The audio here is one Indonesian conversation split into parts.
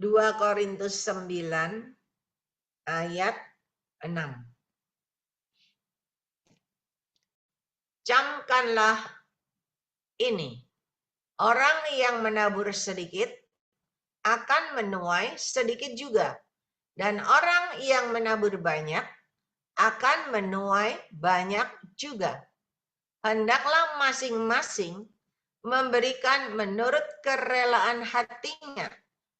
2 Korintus 9 ayat 6. Camkanlah ini, orang yang menabur sedikit akan menuai sedikit juga, dan orang yang menabur banyak akan menuai banyak juga. Hendaklah masing-masing memberikan menurut kerelaan hatinya,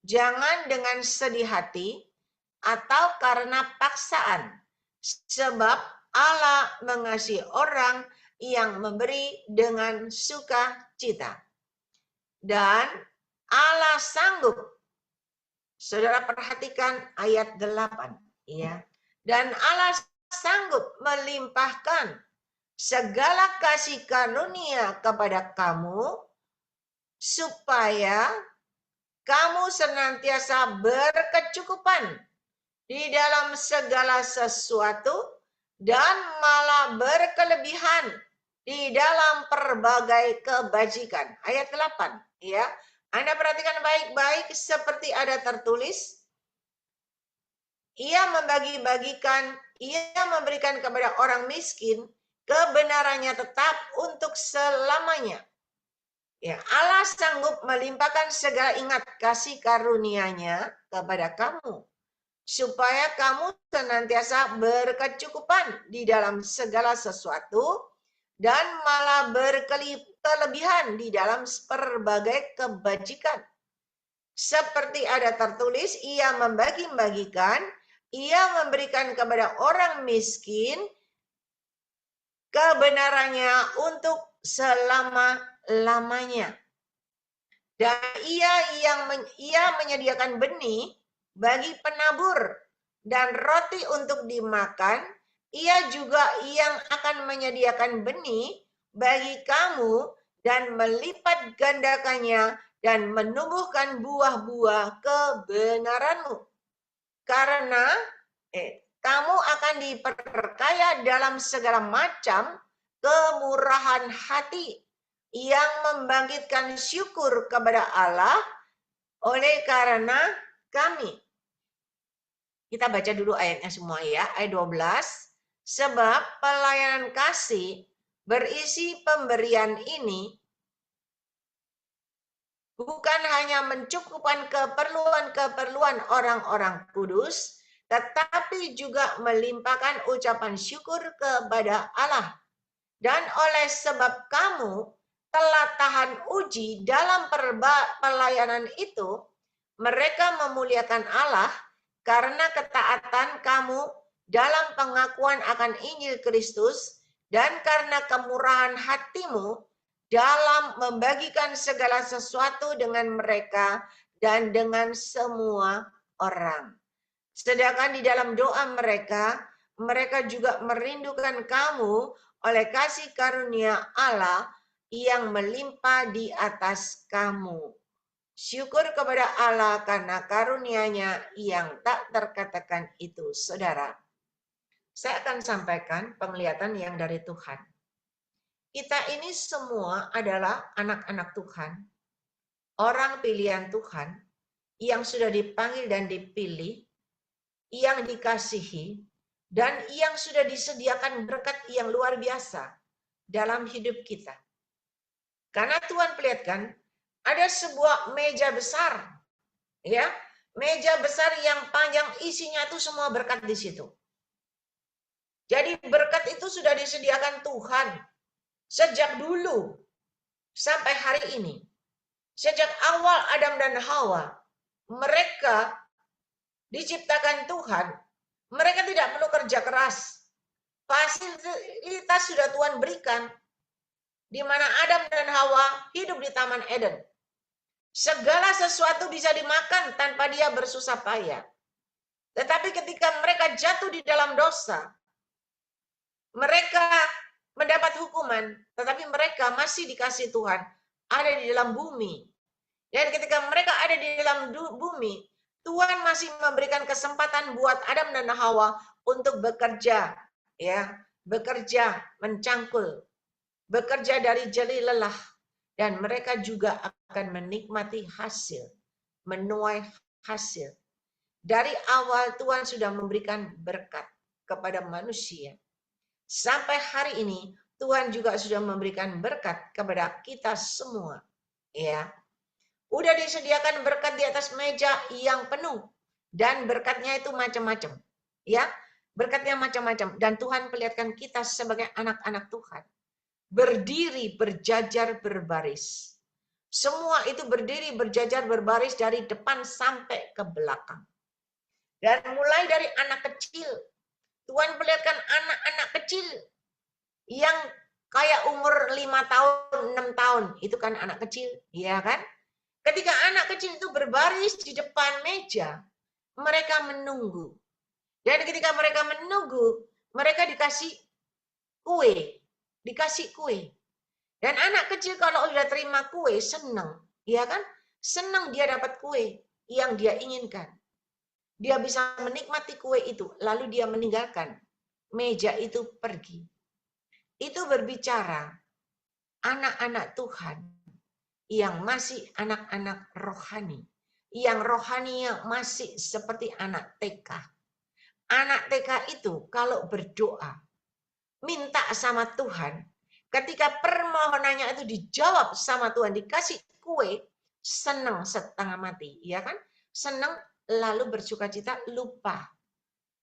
jangan dengan sedih hati atau karena paksaan, sebab Allah mengasihi orang yang memberi dengan sukacita. Dan Allah sanggup, saudara perhatikan ayat 8, ya. Dan Allah sanggup melimpahkan segala kasih karunia kepada kamu, supaya kamu senantiasa berkecukupan di dalam segala sesuatu dan malah berkelebihan di dalam berbagai kebajikan. Ayat 8, ya. Anda perhatikan baik-baik, seperti ada tertulis, ia membagi-bagikan, ia memberikan kepada orang miskin, kebenarannya tetap untuk selamanya. Ya, Allah sanggup melimpahkan segala, ingat, kasih karunia-Nya kepada kamu, supaya kamu senantiasa berkecukupan di dalam segala sesuatu dan malah berkelebihan di dalam berbagai kebajikan. Seperti ada tertulis, ia membagi-bagikan, ia memberikan kepada orang miskin, kebenarannya untuk selama-lamanya. Dan ia menyediakan benih bagi penabur dan roti untuk dimakan. Ia juga yang akan menyediakan benih bagi kamu dan melipat gandakannya dan menumbuhkan buah-buah kebenaranmu. Karena kamu akan diperkaya dalam segala macam kemurahan hati, yang membangkitkan syukur kepada Allah oleh karena kami. Kita baca dulu ayatnya semua, ya. Ayat 12. Sebab pelayanan kasih berisi pemberian ini bukan hanya mencukupkan keperluan-keperluan orang-orang kudus, tetapi juga melimpahkan ucapan syukur kepada Allah. Dan oleh sebab kamu telah tahan uji dalam pelayanan itu, mereka memuliakan Allah karena ketaatan kamu dalam pengakuan akan Injil Kristus, dan karena kemurahan hatimu dalam membagikan segala sesuatu dengan mereka dan dengan semua orang. Sedangkan di dalam doa mereka juga merindukan kamu oleh kasih karunia Allah yang melimpah di atas kamu. Syukur kepada Allah karena karunia-Nya yang tak terkatakan itu. Saudara, saya akan sampaikan penglihatan yang dari Tuhan. Kita ini semua adalah anak-anak Tuhan, orang pilihan Tuhan, yang sudah dipanggil dan dipilih, yang dikasihi, dan yang sudah disediakan berkat yang luar biasa dalam hidup kita. Karena Tuhan perlihatkan ada sebuah meja besar, ya, meja besar yang panjang, isinya itu semua berkat di situ. Jadi berkat itu sudah disediakan Tuhan sejak dulu sampai hari ini. Sejak awal Adam dan Hawa, mereka diciptakan Tuhan, mereka tidak perlu kerja keras. Fasilitas sudah Tuhan berikan, di mana Adam dan Hawa hidup di Taman Eden. Segala sesuatu bisa dimakan tanpa dia bersusah payah. Tetapi ketika mereka jatuh di dalam dosa, mereka mendapat hukuman, tetapi mereka masih dikasih Tuhan, ada di dalam bumi. Dan ketika mereka ada di dalam bumi, Tuhan masih memberikan kesempatan buat Adam dan Hawa untuk bekerja, ya, bekerja mencangkul, bekerja dari jerih lelah, dan mereka juga akan menikmati hasil, menuai hasil. Dari awal Tuhan sudah memberikan berkat kepada manusia. Sampai hari ini Tuhan juga sudah memberikan berkat kepada kita semua. Ya. Udah disediakan berkat di atas meja yang penuh. Dan berkatnya itu macam-macam. Ya. Berkatnya macam-macam. Dan Tuhan perlihatkan kita sebagai anak-anak Tuhan. Berdiri, berjajar, berbaris. Semua itu berdiri, berjajar, berbaris dari depan sampai ke belakang. Dan mulai dari anak kecil, Tuhan perlihatkan anak-anak kecil yang kayak umur 5 tahun, 6 tahun. Itu kan anak kecil, ya kan? Ketika anak kecil itu berbaris di depan meja, mereka menunggu. Dan ketika mereka menunggu, mereka dikasih kue. Dikasih kue. Dan anak kecil kalau sudah terima kue, senang. Ya kan? Senang dia dapat kue yang dia inginkan. Dia bisa menikmati kue itu, lalu dia meninggalkan meja itu pergi. Itu berbicara anak-anak Tuhan yang masih anak-anak rohani. Yang rohaninya masih seperti anak TK. Anak TK itu kalau berdoa, minta sama Tuhan, ketika permohonannya itu dijawab sama Tuhan, dikasih kue, senang setengah mati. Ya kan? Senang lalu bersukacita, lupa.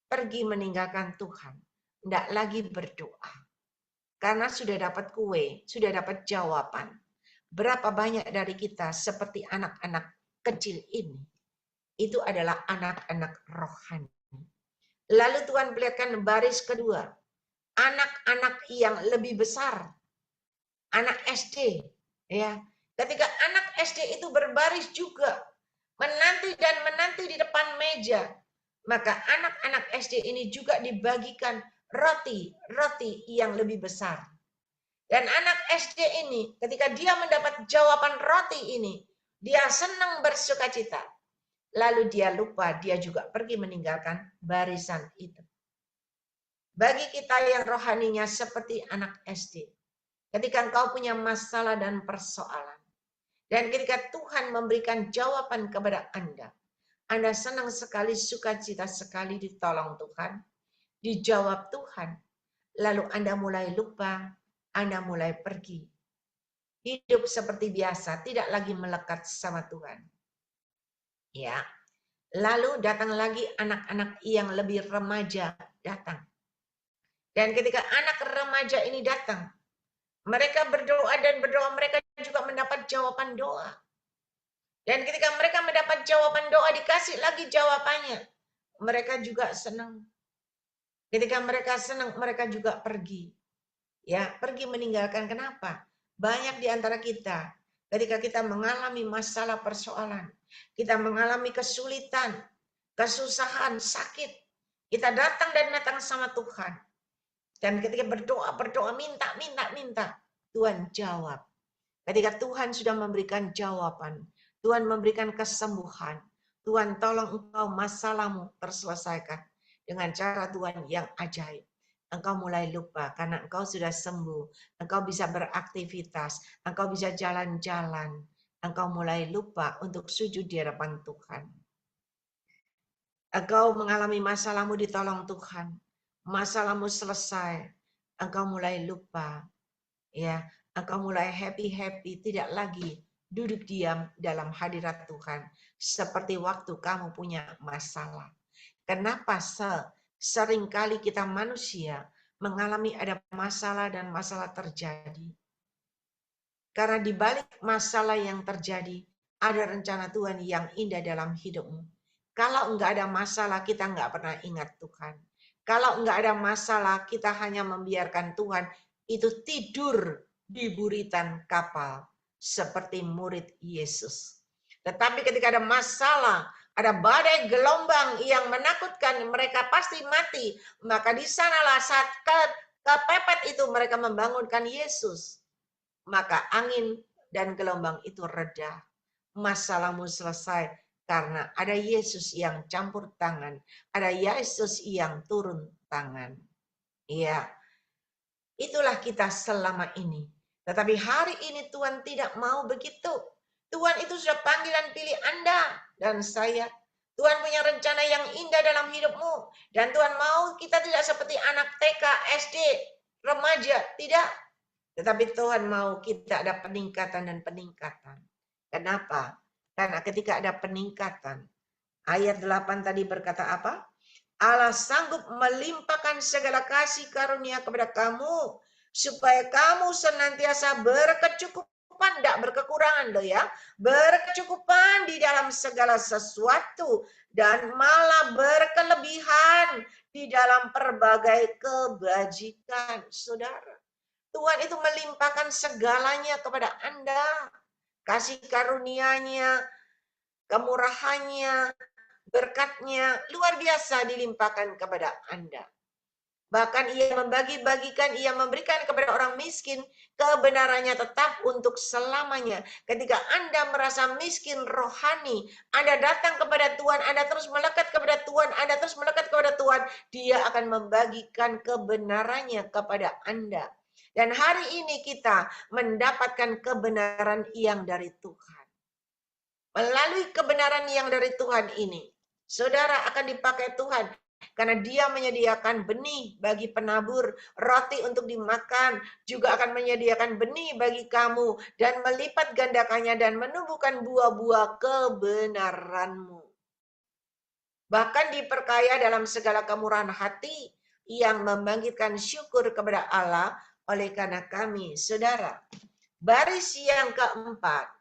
Pergi meninggalkan Tuhan. Tidak lagi berdoa. Karena sudah dapat kue, sudah dapat jawaban. Berapa banyak dari kita seperti anak-anak kecil ini. Itu adalah anak-anak rohani. Lalu Tuhan perlihatkan baris kedua. Anak-anak yang lebih besar. Anak SD. Ya. Ketika anak SD itu berbaris juga. Menanti dan menanti di depan meja. Maka anak-anak SD ini juga dibagikan roti yang lebih besar. Dan anak SD ini, ketika dia mendapat jawaban roti ini, dia senang bersukacita. Lalu dia lupa, dia juga pergi meninggalkan barisan itu. Bagi kita yang rohaninya seperti anak SD, ketika engkau punya masalah dan persoalan, dan ketika Tuhan memberikan jawaban kepada Anda senang sekali, sukacita sekali ditolong Tuhan, dijawab Tuhan, lalu Anda mulai lupa, Anda mulai pergi. Hidup seperti biasa, tidak lagi melekat sama Tuhan. Ya. Lalu datang lagi anak-anak yang lebih remaja datang. Dan ketika anak remaja ini datang, mereka berdoa dan berdoa, mereka juga mendapat jawaban doa. Dan ketika mereka mendapat jawaban doa, dikasih lagi jawabannya. Mereka juga senang. Ketika mereka senang, mereka juga pergi. Ya, pergi meninggalkan. Kenapa? Banyak di antara kita, ketika kita mengalami masalah persoalan, kita mengalami kesulitan, kesusahan, sakit, kita datang dan datang sama Tuhan. Dan ketika berdoa, minta, Tuhan jawab. Ketika Tuhan sudah memberikan jawaban, Tuhan memberikan kesembuhan, Tuhan tolong engkau masalahmu terselesaikan dengan cara Tuhan yang ajaib. Engkau mulai lupa karena engkau sudah sembuh, engkau bisa beraktivitas, engkau bisa jalan-jalan, engkau mulai lupa untuk sujud di hadapan Tuhan. Engkau mengalami masalahmu ditolong Tuhan, masalahmu selesai, engkau mulai lupa, ya, engkau mulai happy, tidak lagi duduk diam dalam hadirat Tuhan seperti waktu kamu punya masalah. Kenapa seringkali kita manusia mengalami ada masalah dan masalah terjadi? Karena di balik masalah yang terjadi ada rencana Tuhan yang indah dalam hidupmu. Kalau enggak ada masalah, kita enggak pernah ingat Tuhan. Kalau enggak ada masalah, kita hanya membiarkan Tuhan itu tidur di buritan kapal seperti murid Yesus. Tetapi ketika ada masalah, ada badai gelombang yang menakutkan, mereka pasti mati. Maka di sanalah saat kepepet itu mereka membangunkan Yesus. Maka angin dan gelombang itu reda. Masalahmu selesai karena ada Yesus yang campur tangan. Ada Yesus yang turun tangan. Iya. Itulah kita selama ini. Tetapi hari ini Tuhan tidak mau begitu. Tuhan itu sudah panggil dan pilih Anda dan saya. Tuhan punya rencana yang indah dalam hidupmu. Dan Tuhan mau kita tidak seperti anak TK, SD, remaja. Tidak. Tetapi Tuhan mau kita ada peningkatan dan peningkatan. Kenapa? Karena ketika ada peningkatan. Ayat 8 tadi berkata apa? Allah sanggup melimpahkan segala kasih karunia kepada kamu. Supaya kamu senantiasa berkecukupan, tidak berkekurangan loh ya. Berkecukupan di dalam segala sesuatu. Dan malah berkelebihan di dalam berbagai kebajikan. Saudara, Tuhan itu melimpahkan segalanya kepada Anda. Kasih karunia-Nya, kemurahannya, berkatnya luar biasa dilimpahkan kepada Anda. Bahkan ia membagi-bagikan, ia memberikan kepada orang miskin, kebenarannya tetap untuk selamanya. Ketika Anda merasa miskin rohani, Anda datang kepada Tuhan, Anda terus melekat kepada Tuhan, Anda terus melekat kepada Tuhan, Dia akan membagikan kebenarannya kepada Anda. Dan hari ini kita mendapatkan kebenaran yang dari Tuhan. Melalui kebenaran yang dari Tuhan ini, saudara akan dipakai Tuhan. Karena Dia menyediakan benih bagi penabur, roti untuk dimakan, juga akan menyediakan benih bagi kamu, dan melipat gandakannya dan menumbuhkan buah-buah kebenaranmu. Bahkan diperkaya dalam segala kemurahan hati, yang membangkitkan syukur kepada Allah oleh karena kami, saudara. Baris yang keempat,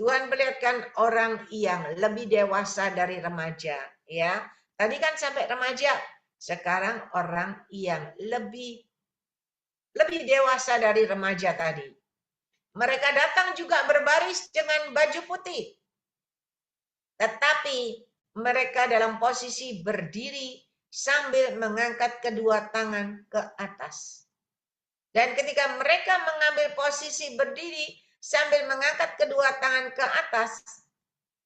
Tuhan perlihatkan orang yang lebih dewasa dari remaja, ya. Tadi kan sampai remaja, sekarang orang yang lebih dewasa dari remaja tadi. Mereka datang juga berbaris dengan baju putih. Tetapi mereka dalam posisi berdiri sambil mengangkat kedua tangan ke atas. Dan ketika mereka mengambil posisi berdiri sambil mengangkat kedua tangan ke atas,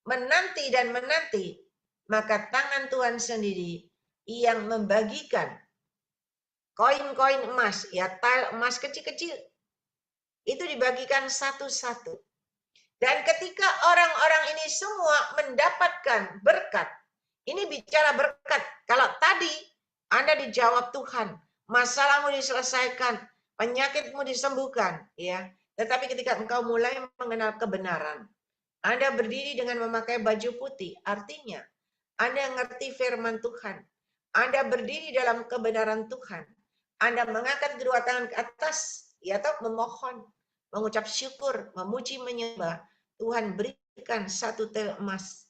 menanti dan menanti, maka tangan Tuhan sendiri yang membagikan koin-koin emas, ya, tael emas kecil-kecil, itu dibagikan satu-satu. Dan ketika orang-orang ini semua mendapatkan berkat, ini bicara berkat. Kalau tadi Anda dijawab Tuhan, masalahmu diselesaikan, penyakitmu disembuhkan, ya. Tetapi ketika engkau mulai mengenal kebenaran, Anda berdiri dengan memakai baju putih, artinya Anda ngerti firman Tuhan. Anda berdiri dalam kebenaran Tuhan. Anda mengangkat kedua tangan ke atas, ya, atau memohon, mengucap syukur, memuji, menyembah. Tuhan berikan satu tel emas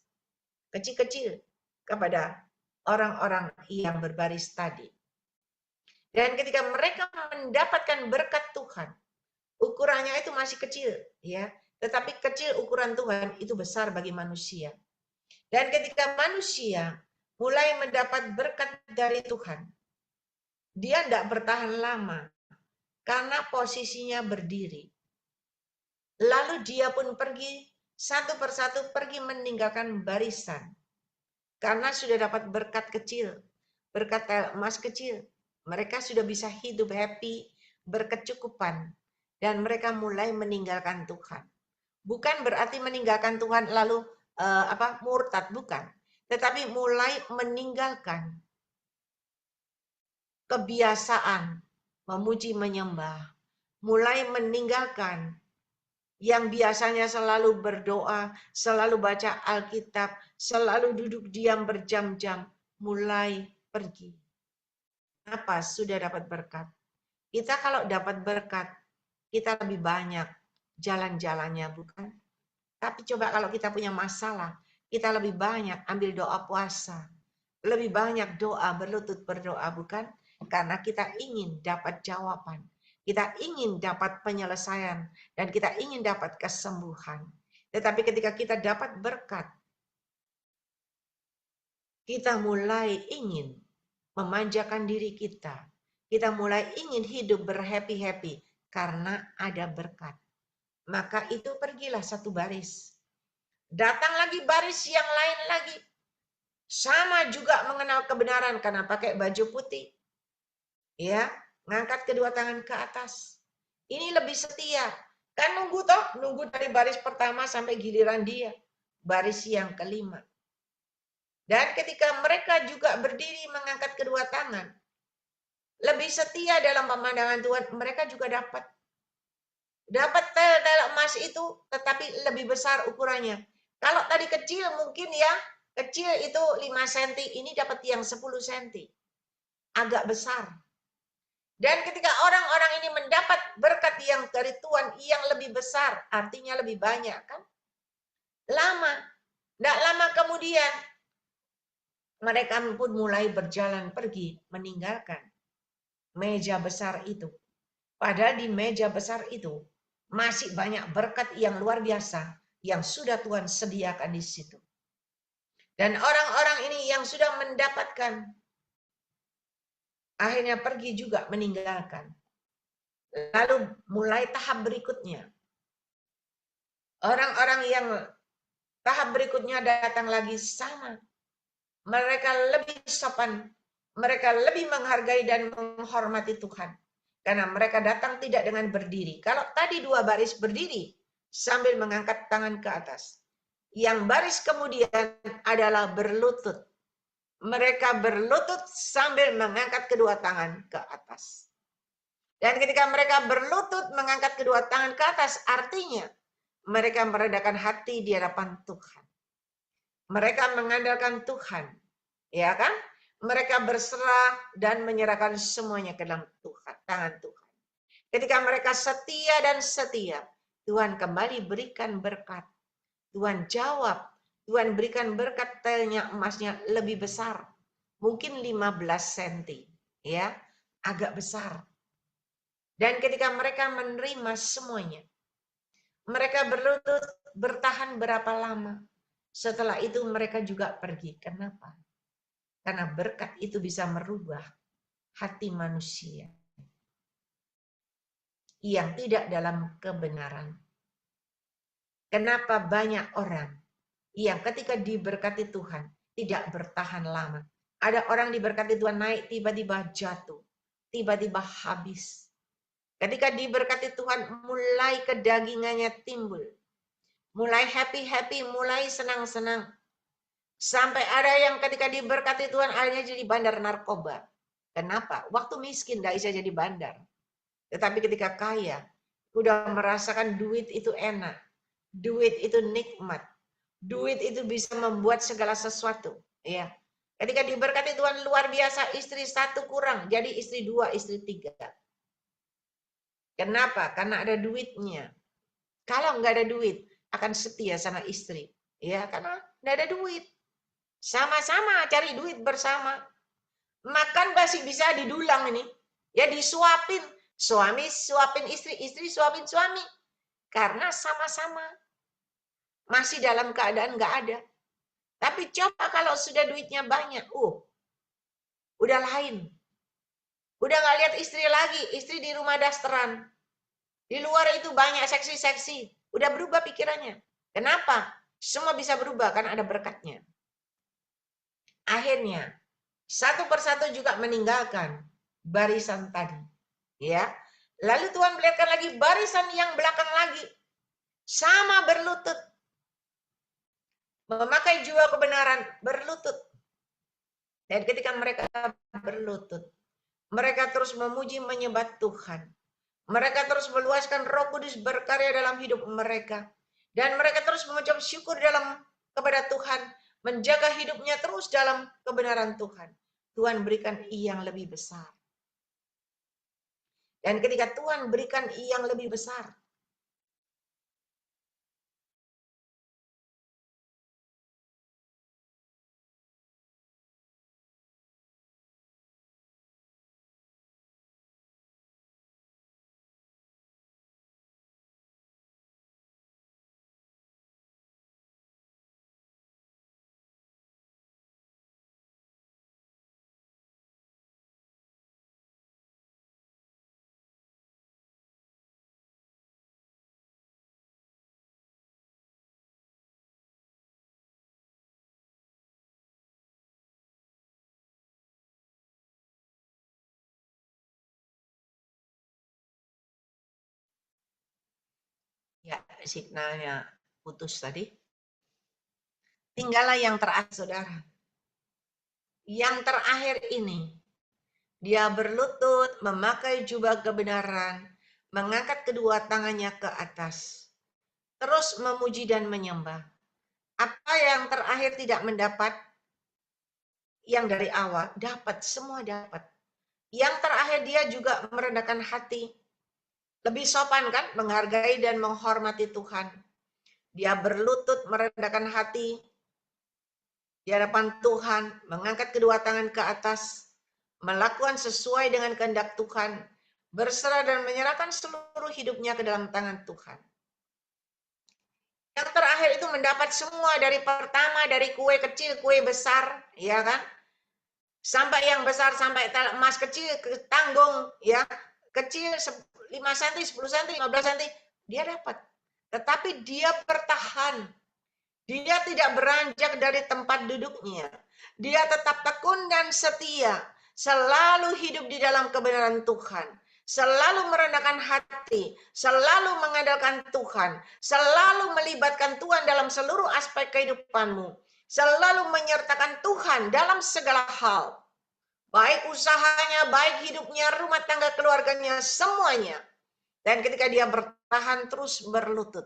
kecil-kecil kepada orang-orang yang berbaris tadi. Dan ketika mereka mendapatkan berkat Tuhan, ukurannya itu masih kecil, ya, tetapi kecil ukuran Tuhan itu besar bagi manusia. Dan ketika manusia mulai mendapat berkat dari Tuhan, dia tidak bertahan lama karena posisinya berdiri. Lalu dia pun pergi satu persatu, pergi meninggalkan barisan. Karena sudah dapat berkat kecil, berkat emas kecil. Mereka sudah bisa hidup happy, berkecukupan. Dan mereka mulai meninggalkan Tuhan. Bukan berarti meninggalkan Tuhan lalu murtad, bukan. Tetapi mulai meninggalkan kebiasaan memuji menyembah. Mulai meninggalkan yang biasanya selalu berdoa, selalu baca Alkitab, selalu duduk diam berjam-jam, mulai pergi. Apa? Sudah dapat berkat. Kita kalau dapat berkat, kita lebih banyak jalan-jalannya, bukan? Tapi coba kalau kita punya masalah, kita lebih banyak ambil doa puasa. Lebih banyak doa, berlutut berdoa, bukan? Karena kita ingin dapat jawaban. Kita ingin dapat penyelesaian dan kita ingin dapat kesembuhan. Tetapi ketika kita dapat berkat, kita mulai ingin memanjakan diri kita. Kita mulai ingin hidup berhappy-happy karena ada berkat. Maka itu pergilah satu baris. Datang lagi baris yang lain lagi. Sama juga mengenal kebenaran karena pakai baju putih. Ya, ngangkat kedua tangan ke atas. Ini lebih setia. Kan nunggu dari baris pertama sampai giliran dia. Baris yang kelima. Dan ketika mereka juga berdiri mengangkat kedua tangan, lebih setia dalam pemandangan Tuhan, mereka juga dapat tel-tel emas itu, tetapi lebih besar ukurannya. Kalau tadi kecil mungkin ya, kecil itu 5 cm, ini dapat yang 10 cm. Agak besar. Dan ketika orang-orang ini mendapat berkat yang dari Tuhan yang lebih besar, artinya lebih banyak kan? Tidak lama kemudian, mereka pun mulai berjalan pergi, meninggalkan meja besar itu. Padahal di meja besar itu, masih banyak berkat yang luar biasa yang sudah Tuhan sediakan di situ. Dan orang-orang ini yang sudah mendapatkan, akhirnya pergi juga meninggalkan. Lalu mulai tahap berikutnya. Orang-orang yang tahap berikutnya datang lagi sama. Mereka lebih sopan, mereka lebih menghargai dan menghormati Tuhan. Karena mereka datang tidak dengan berdiri. Kalau tadi 2 baris berdiri sambil mengangkat tangan ke atas. Yang baris kemudian adalah berlutut. Mereka berlutut sambil mengangkat kedua tangan ke atas. Dan ketika mereka berlutut mengangkat kedua tangan ke atas, artinya mereka meredakan hati di hadapan Tuhan. Mereka mengandalkan Tuhan, ya kan? Mereka berserah dan menyerahkan semuanya ke dalam Tuhan, tangan Tuhan. Ketika mereka setia dan setia, Tuhan kembali berikan berkat. Tuhan jawab, Tuhan berikan berkat telnya emasnya lebih besar. Mungkin 15 cm, ya, agak besar. Dan ketika mereka menerima semuanya, mereka berlutut bertahan berapa lama. Setelah itu mereka juga pergi. Kenapa? Karena berkat itu bisa merubah hati manusia yang tidak dalam kebenaran. Kenapa banyak orang yang ketika diberkati Tuhan tidak bertahan lama. Ada orang diberkati Tuhan naik, tiba-tiba jatuh. Tiba-tiba habis. Ketika diberkati Tuhan, mulai kedagingannya timbul. Mulai happy-happy, mulai senang-senang. Sampai ada yang ketika diberkati Tuhan, akhirnya jadi bandar narkoba. Kenapa? Waktu miskin gak bisa jadi bandar. Tetapi ketika kaya, udah merasakan duit itu enak. Duit itu nikmat. Duit itu bisa membuat segala sesuatu. Ya. Ketika diberkati Tuhan luar biasa, istri 1 kurang, jadi istri 2, istri 3. Kenapa? Karena ada duitnya. Kalau nggak ada duit, akan setia sama istri. Ya, karena nggak ada duit. Sama-sama cari duit bersama. Makan masih bisa didulang ini. Ya disuapin. Suami suapin istri, istri suapin suami. Karena sama-sama. Masih dalam keadaan nggak ada. Tapi coba kalau sudah duitnya banyak. Udah lain. Udah nggak lihat istri lagi. Istri di rumah dasteran. Di luar itu banyak seksi-seksi. Udah berubah pikirannya. Kenapa? Semua bisa berubah karena ada berkatnya. Akhirnya, satu persatu juga meninggalkan barisan tadi. Ya. Lalu Tuhan melihatkan lagi barisan yang belakang lagi. Sama berlutut. Memakai jubah kebenaran, berlutut. Dan ketika mereka berlutut, mereka terus memuji menyembah Tuhan. Mereka terus meluaskan Roh Kudus berkarya dalam hidup mereka. Dan mereka terus mengucap syukur kepada Tuhan. Menjaga hidupnya terus dalam kebenaran Tuhan. Tuhan berikan yang lebih besar. Dan ketika Tuhan berikan yang lebih besar. Ya, signalnya putus tadi. Tinggallah yang terakhir, saudara. Yang terakhir ini, dia berlutut, memakai jubah kebenaran, mengangkat kedua tangannya ke atas, terus memuji dan menyembah. Apa yang terakhir tidak mendapat? Yang dari awal dapat, semua dapat. Yang terakhir dia juga merendahkan hati. Lebih sopan kan, menghargai dan menghormati Tuhan. Dia berlutut merendahkan hati di hadapan Tuhan, mengangkat kedua tangan ke atas, melakukan sesuai dengan kehendak Tuhan, berserah dan menyerahkan seluruh hidupnya ke dalam tangan Tuhan. Yang terakhir itu mendapat semua, dari pertama, dari kue kecil, kue besar, ya kan? Sampai yang besar, sampai emas kecil, tanggung, ya, kecil 5 cm, 10 cm, 15 cm, dia dapat. Tetapi dia bertahan. Dia tidak beranjak dari tempat duduknya. Dia tetap tekun dan setia, selalu hidup di dalam kebenaran Tuhan, selalu merendahkan hati, selalu mengandalkan Tuhan, selalu melibatkan Tuhan dalam seluruh aspek kehidupanmu, selalu menyertakan Tuhan dalam segala hal, baik usahanya, baik hidupnya, rumah tangga, keluarganya, semuanya. Dan ketika dia bertahan terus berlutut,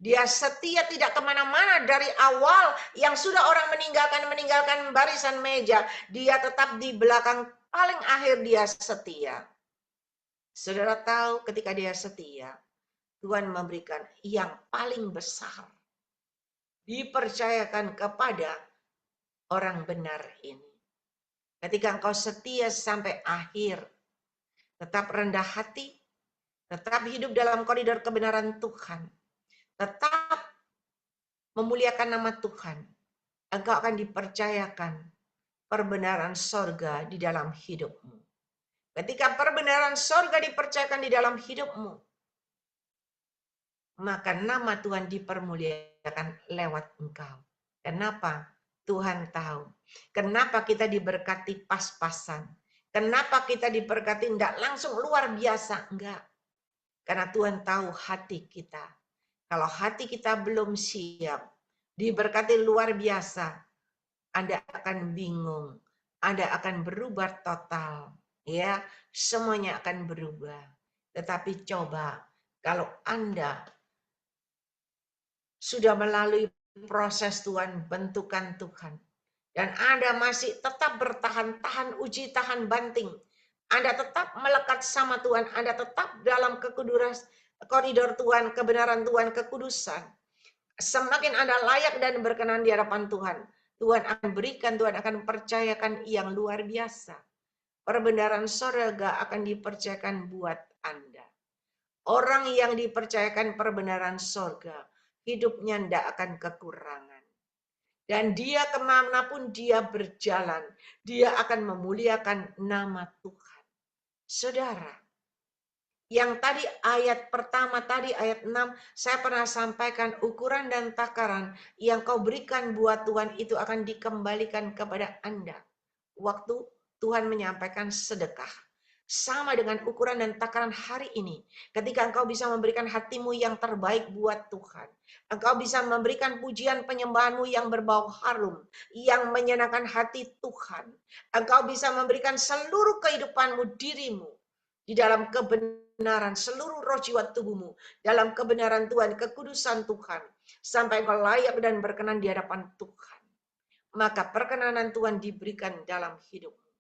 dia setia tidak kemana-mana dari awal yang sudah orang meninggalkan barisan meja. Dia tetap di belakang, paling akhir dia setia. Saudara tahu ketika dia setia, Tuhan memberikan yang paling besar. Dipercayakan kepada orang benar ini. Ketika engkau setia sampai akhir, tetap rendah hati, tetap hidup dalam koridor kebenaran Tuhan, tetap memuliakan nama Tuhan, engkau akan dipercayakan perbenaran sorga di dalam hidupmu. Ketika perbenaran sorga dipercayakan di dalam hidupmu, maka nama Tuhan dipermuliakan lewat engkau. Kenapa? Tuhan tahu. Kenapa kita diberkati pas-pasan? Kenapa kita diberkati tidak langsung luar biasa? Enggak. Karena Tuhan tahu hati kita. Kalau hati kita belum siap, diberkati luar biasa, Anda akan bingung, Anda akan berubah total, ya, semuanya akan berubah. Tetapi coba kalau Anda sudah melalui proses Tuhan, bentukan Tuhan, dan Anda masih tetap bertahan, tahan uji, tahan banting, Anda tetap melekat sama Tuhan, Anda tetap dalam koridor Tuhan, kebenaran Tuhan, kekudusan. Semakin Anda layak dan berkenan di hadapan Tuhan, Tuhan akan berikan, Tuhan akan percayakan yang luar biasa. Perbenaran surga akan dipercayakan buat Anda. Orang yang dipercayakan perbenaran surga, hidupnya tidak akan kekurangan. Dan dia kemanapun dia berjalan, dia akan memuliakan nama Tuhan. Saudara, yang tadi ayat pertama tadi ayat 6 saya pernah sampaikan, ukuran dan takaran yang kau berikan buat Tuhan itu akan dikembalikan kepada Anda. Waktu Tuhan menyampaikan sedekah. Sama dengan ukuran dan takaran hari ini. Ketika engkau bisa memberikan hatimu yang terbaik buat Tuhan. Engkau bisa memberikan pujian penyembahanmu yang berbau harum. Yang menyenangkan hati Tuhan. Engkau bisa memberikan seluruh kehidupanmu, dirimu. Di dalam kebenaran, seluruh roh jiwa tubuhmu. Dalam kebenaran Tuhan, kekudusan Tuhan. Sampai engkau layak dan berkenan di hadapan Tuhan. Maka perkenanan Tuhan diberikan dalam hidupmu.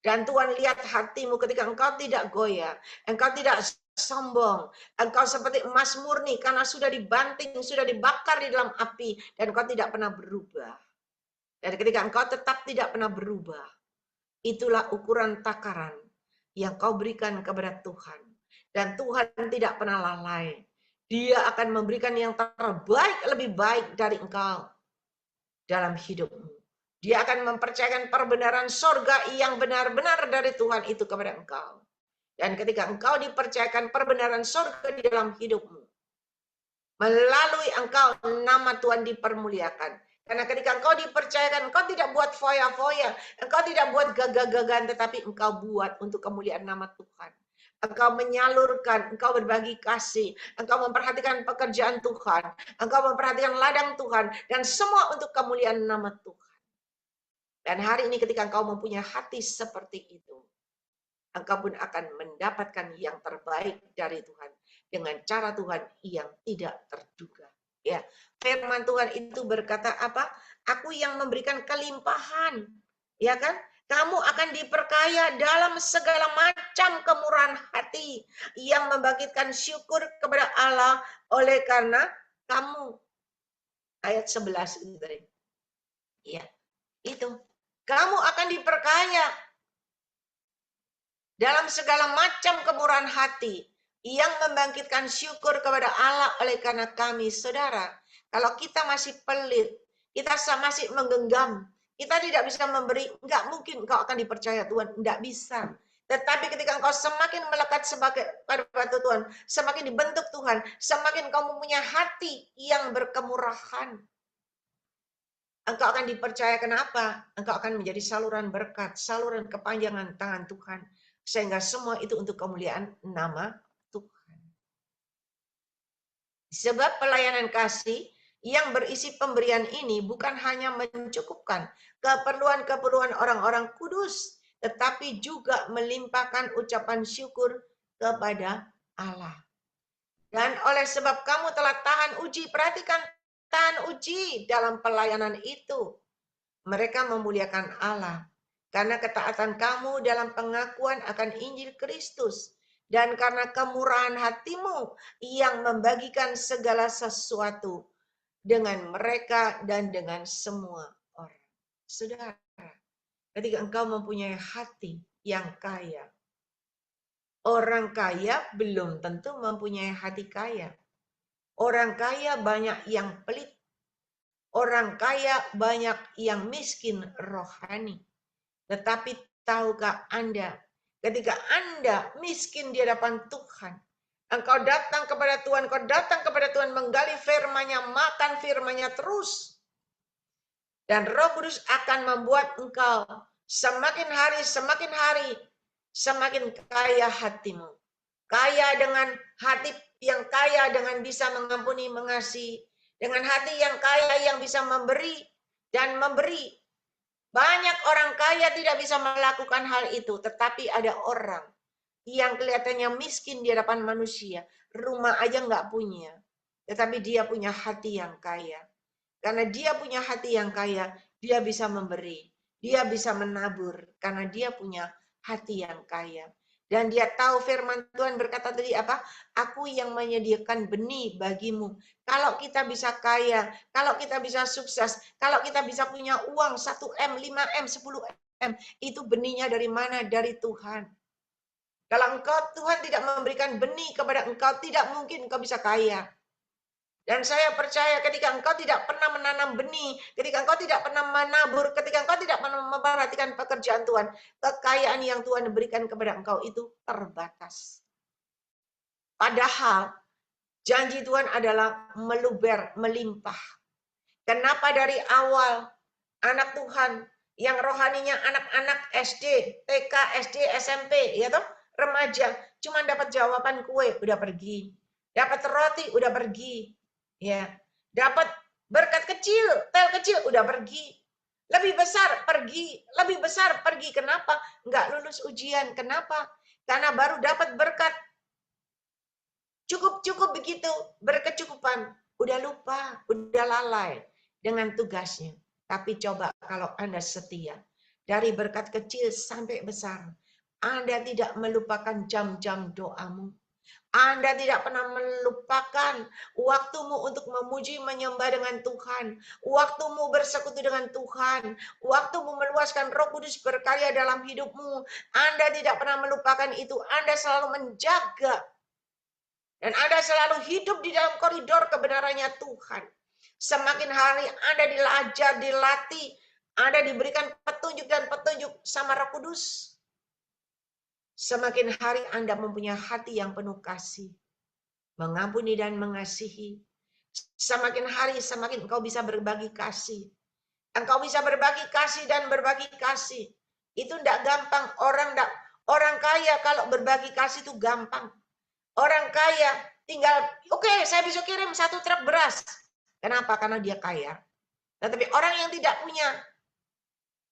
Dan Tuhan lihat hatimu ketika engkau tidak goyah, engkau tidak sombong, engkau seperti emas murni karena sudah dibanting, sudah dibakar di dalam api, dan engkau tidak pernah berubah. Dan ketika engkau tetap tidak pernah berubah, itulah ukuran takaran yang kau berikan kepada Tuhan. Dan Tuhan tidak pernah lalai. Dia akan memberikan yang terbaik, lebih baik dari engkau dalam hidupmu. Dia akan mempercayakan perbenaran sorga yang benar-benar dari Tuhan itu kepada engkau. Dan ketika engkau dipercayakan perbenaran sorga di dalam hidupmu, melalui engkau nama Tuhan dipermuliakan. Karena ketika engkau dipercayakan, engkau tidak buat foya-foya, engkau tidak buat gagah-gagahan, tetapi engkau buat untuk kemuliaan nama Tuhan. Engkau menyalurkan, engkau berbagi kasih, engkau memperhatikan pekerjaan Tuhan, engkau memperhatikan ladang Tuhan, dan semua untuk kemuliaan nama Tuhan. Dan hari ini ketika engkau mempunyai hati seperti itu, engkau pun akan mendapatkan yang terbaik dari Tuhan dengan cara Tuhan yang tidak terduga. Ya, firman Tuhan itu berkata apa? Aku yang memberikan kelimpahan, ya kan? Kamu akan diperkaya dalam segala macam kemurahan hati yang membangkitkan syukur kepada Allah oleh karena kamu. Ayat 11 itu tadi. Ya, itu. Kamu akan diperkaya dalam segala macam kemurahan hati yang membangkitkan syukur kepada Allah oleh karena kami, saudara. Kalau kita masih pelit, kita masih menggenggam, kita tidak bisa memberi, enggak mungkin engkau akan dipercaya Tuhan, enggak bisa. Tetapi ketika engkau semakin melekat sebagai pada Tuhan, semakin dibentuk Tuhan, semakin engkau mempunyai hati yang berkemurahan, engkau akan dipercaya. Kenapa? Engkau akan menjadi saluran berkat, saluran kepanjangan tangan Tuhan. Sehingga semua itu untuk kemuliaan nama Tuhan. Sebab pelayanan kasih yang berisi pemberian ini bukan hanya mencukupkan keperluan-keperluan orang-orang kudus, tetapi juga melimpahkan ucapan syukur kepada Allah. Dan oleh sebab kamu telah tahan uji, perhatikan, tahan uji dalam pelayanan itu. Mereka memuliakan Allah karena ketaatan kamu dalam pengakuan akan Injil Kristus dan karena kemurahan hatimu yang membagikan segala sesuatu dengan mereka dan dengan semua orang. Saudara, ketika engkau mempunyai hati yang kaya, orang kaya belum tentu mempunyai hati kaya. Orang kaya banyak yang pelit. Orang kaya banyak yang miskin rohani. Tetapi tahukah Anda, ketika Anda miskin di hadapan Tuhan, engkau datang kepada Tuhan, engkau datang kepada Tuhan menggali firman-Nya, makan firman-Nya terus. Dan Roh Kudus akan membuat engkau semakin hari, semakin kaya hatimu. Kaya dengan hati yang kaya dengan bisa mengampuni, mengasihi. Dengan hati yang kaya yang bisa memberi dan memberi. Banyak orang kaya tidak bisa melakukan hal itu, tetapi ada orang yang kelihatannya miskin di hadapan manusia, rumah aja nggak punya, tetapi dia punya hati yang kaya. Karena dia punya hati yang kaya, dia bisa memberi, dia bisa menabur, karena dia punya hati yang kaya. Dan dia tahu firman Tuhan berkata tadi apa? Aku yang menyediakan benih bagimu. Kalau kita bisa kaya, kalau kita bisa sukses, kalau kita bisa punya uang 1M, 5M, 10M, itu benihnya dari mana? Dari Tuhan. Kalau engkau Tuhan tidak memberikan benih kepada engkau, tidak mungkin engkau bisa kaya. Dan saya percaya ketika engkau tidak pernah menanam benih, ketika engkau tidak pernah menabur, ketika engkau tidak pernah memperhatikan pekerjaan Tuhan, kekayaan yang Tuhan berikan kepada engkau itu terbatas. Padahal janji Tuhan adalah meluber, melimpah. Kenapa dari awal anak Tuhan yang rohaninya anak-anak SD, TK, SD, SMP, ya toh, remaja, cuma dapat jawaban kue, udah pergi. Dapat roti, udah pergi. Ya, dapat berkat kecil, tel kecil, udah pergi. Lebih besar, pergi. Lebih besar, pergi. Kenapa? Enggak lulus ujian. Kenapa? Karena baru dapat berkat. Cukup-cukup begitu, berkecukupan. Udah lupa, udah lalai dengan tugasnya. Tapi coba kalau Anda setia, dari berkat kecil sampai besar, Anda tidak melupakan jam-jam doamu. Anda tidak pernah melupakan waktumu untuk memuji, menyembah dengan Tuhan. Waktumu bersekutu dengan Tuhan. Waktumu meluaskan Roh Kudus berkarya dalam hidupmu. Anda tidak pernah melupakan itu. Anda selalu menjaga. Dan Anda selalu hidup di dalam koridor kebenarannya Tuhan. Semakin hari Anda diajar, dilatih. Anda diberikan petunjuk dan petunjuk sama Roh Kudus. Semakin hari Anda mempunyai hati yang penuh kasih, mengampuni dan mengasihi. Semakin hari semakin engkau bisa berbagi kasih. Engkau bisa berbagi kasih dan berbagi kasih. Itu tidak gampang. Orang kaya kalau berbagi kasih itu gampang. Orang kaya tinggal, oke, saya bisa kirim 1 truk beras. Kenapa? Karena dia kaya. Tetapi orang yang tidak punya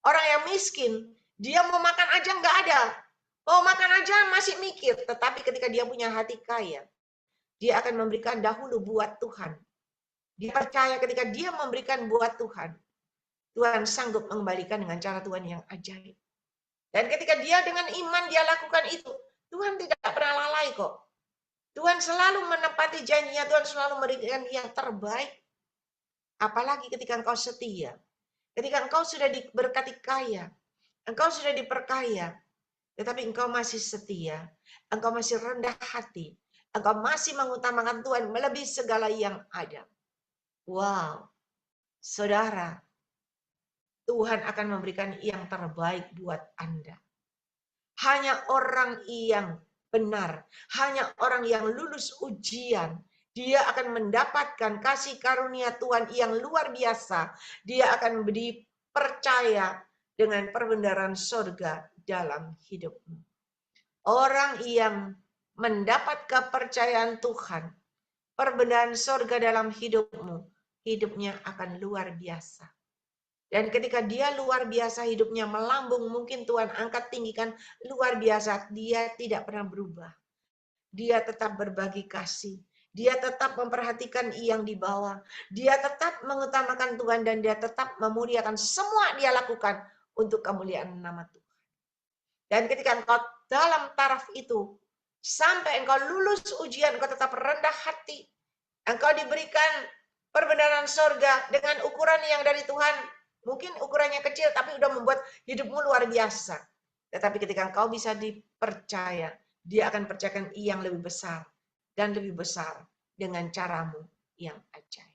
Orang yang miskin, dia mau makan aja nggak ada. Mau makan aja masih mikir. Tetapi ketika dia punya hati kaya, dia akan memberikan dahulu buat Tuhan. Dia percaya ketika dia memberikan buat Tuhan, Tuhan sanggup mengembalikan dengan cara Tuhan yang ajaib. Dan ketika dia dengan iman dia lakukan itu, Tuhan tidak pernah lalai kok. Tuhan selalu menepati janjinya, Tuhan selalu memberikan yang terbaik. Apalagi ketika engkau setia. Ketika engkau sudah diberkati kaya, engkau sudah diperkaya, tetapi engkau masih setia, engkau masih rendah hati, engkau masih mengutamakan Tuhan melebihi segala yang ada. Wow, saudara, Tuhan akan memberikan yang terbaik buat Anda. Hanya orang yang benar, hanya orang yang lulus ujian, dia akan mendapatkan kasih karunia Tuhan yang luar biasa. Dia akan dipercaya dengan perbendaharaan surga dalam hidupmu. Orang yang mendapat kepercayaan Tuhan, perbendaharaan surga dalam hidupmu, hidupnya akan luar biasa. Dan ketika dia luar biasa hidupnya melambung, mungkin Tuhan angkat tinggikan luar biasa, dia tidak pernah berubah. Dia tetap berbagi kasih. Dia tetap memperhatikan yang di bawah. Dia tetap mengutamakan Tuhan dan dia tetap memuliakan semua dia lakukan untuk kemuliaan nama Tuhan. Dan ketika engkau dalam taraf itu, sampai engkau lulus ujian, engkau tetap rendah hati. Engkau diberikan perbenaran surga dengan ukuran yang dari Tuhan. Mungkin ukurannya kecil, tapi udah membuat hidupmu luar biasa. Tetapi ketika engkau bisa dipercaya, dia akan percayakan yang lebih besar dan lebih besar dengan caramu yang ajaib.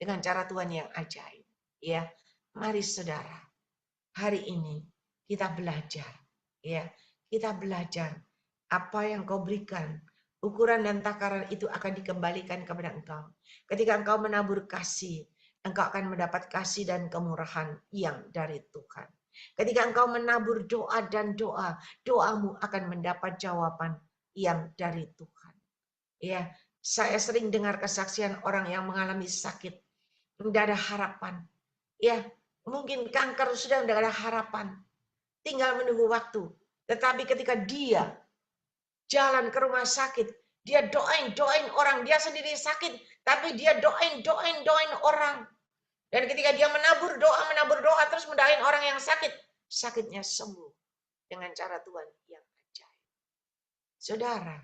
Dengan cara Tuhan yang ajaib. Ya, mari saudara, hari ini kita belajar. Ya, kita belajar apa yang kau berikan. Ukuran dan takaran itu akan dikembalikan kepada engkau. Ketika engkau menabur kasih, engkau akan mendapat kasih dan kemurahan yang dari Tuhan. Ketika engkau menabur doa dan doa, doamu akan mendapat jawaban yang dari Tuhan. Ya, saya sering dengar kesaksian orang yang mengalami sakit, tidak ada harapan. Ya, mungkin kanker sudah tidak ada harapan, tinggal menunggu waktu. Tetapi ketika dia jalan ke rumah sakit, dia doain orang, dia sendiri sakit, tapi dia doain orang. Dan ketika dia menabur doa, terus mendoain orang yang sakit, sakitnya sembuh dengan cara Tuhan yang ajaib. Saudara,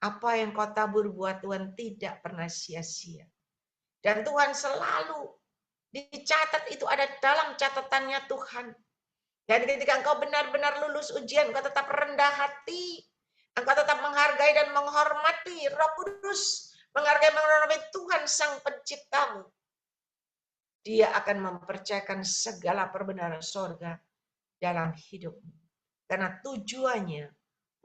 apa yang kau tabur buat Tuhan tidak pernah sia-sia. Dan Tuhan selalu dicatat, itu ada dalam catatannya Tuhan. Dan ketika engkau benar-benar lulus ujian, engkau tetap rendah hati, engkau tetap menghargai dan menghormati Roh Kudus, menghargai dan menghormati Tuhan Sang Penciptamu. Dia akan mempercayakan segala perbenaran surga dalam hidupmu. Karena tujuannya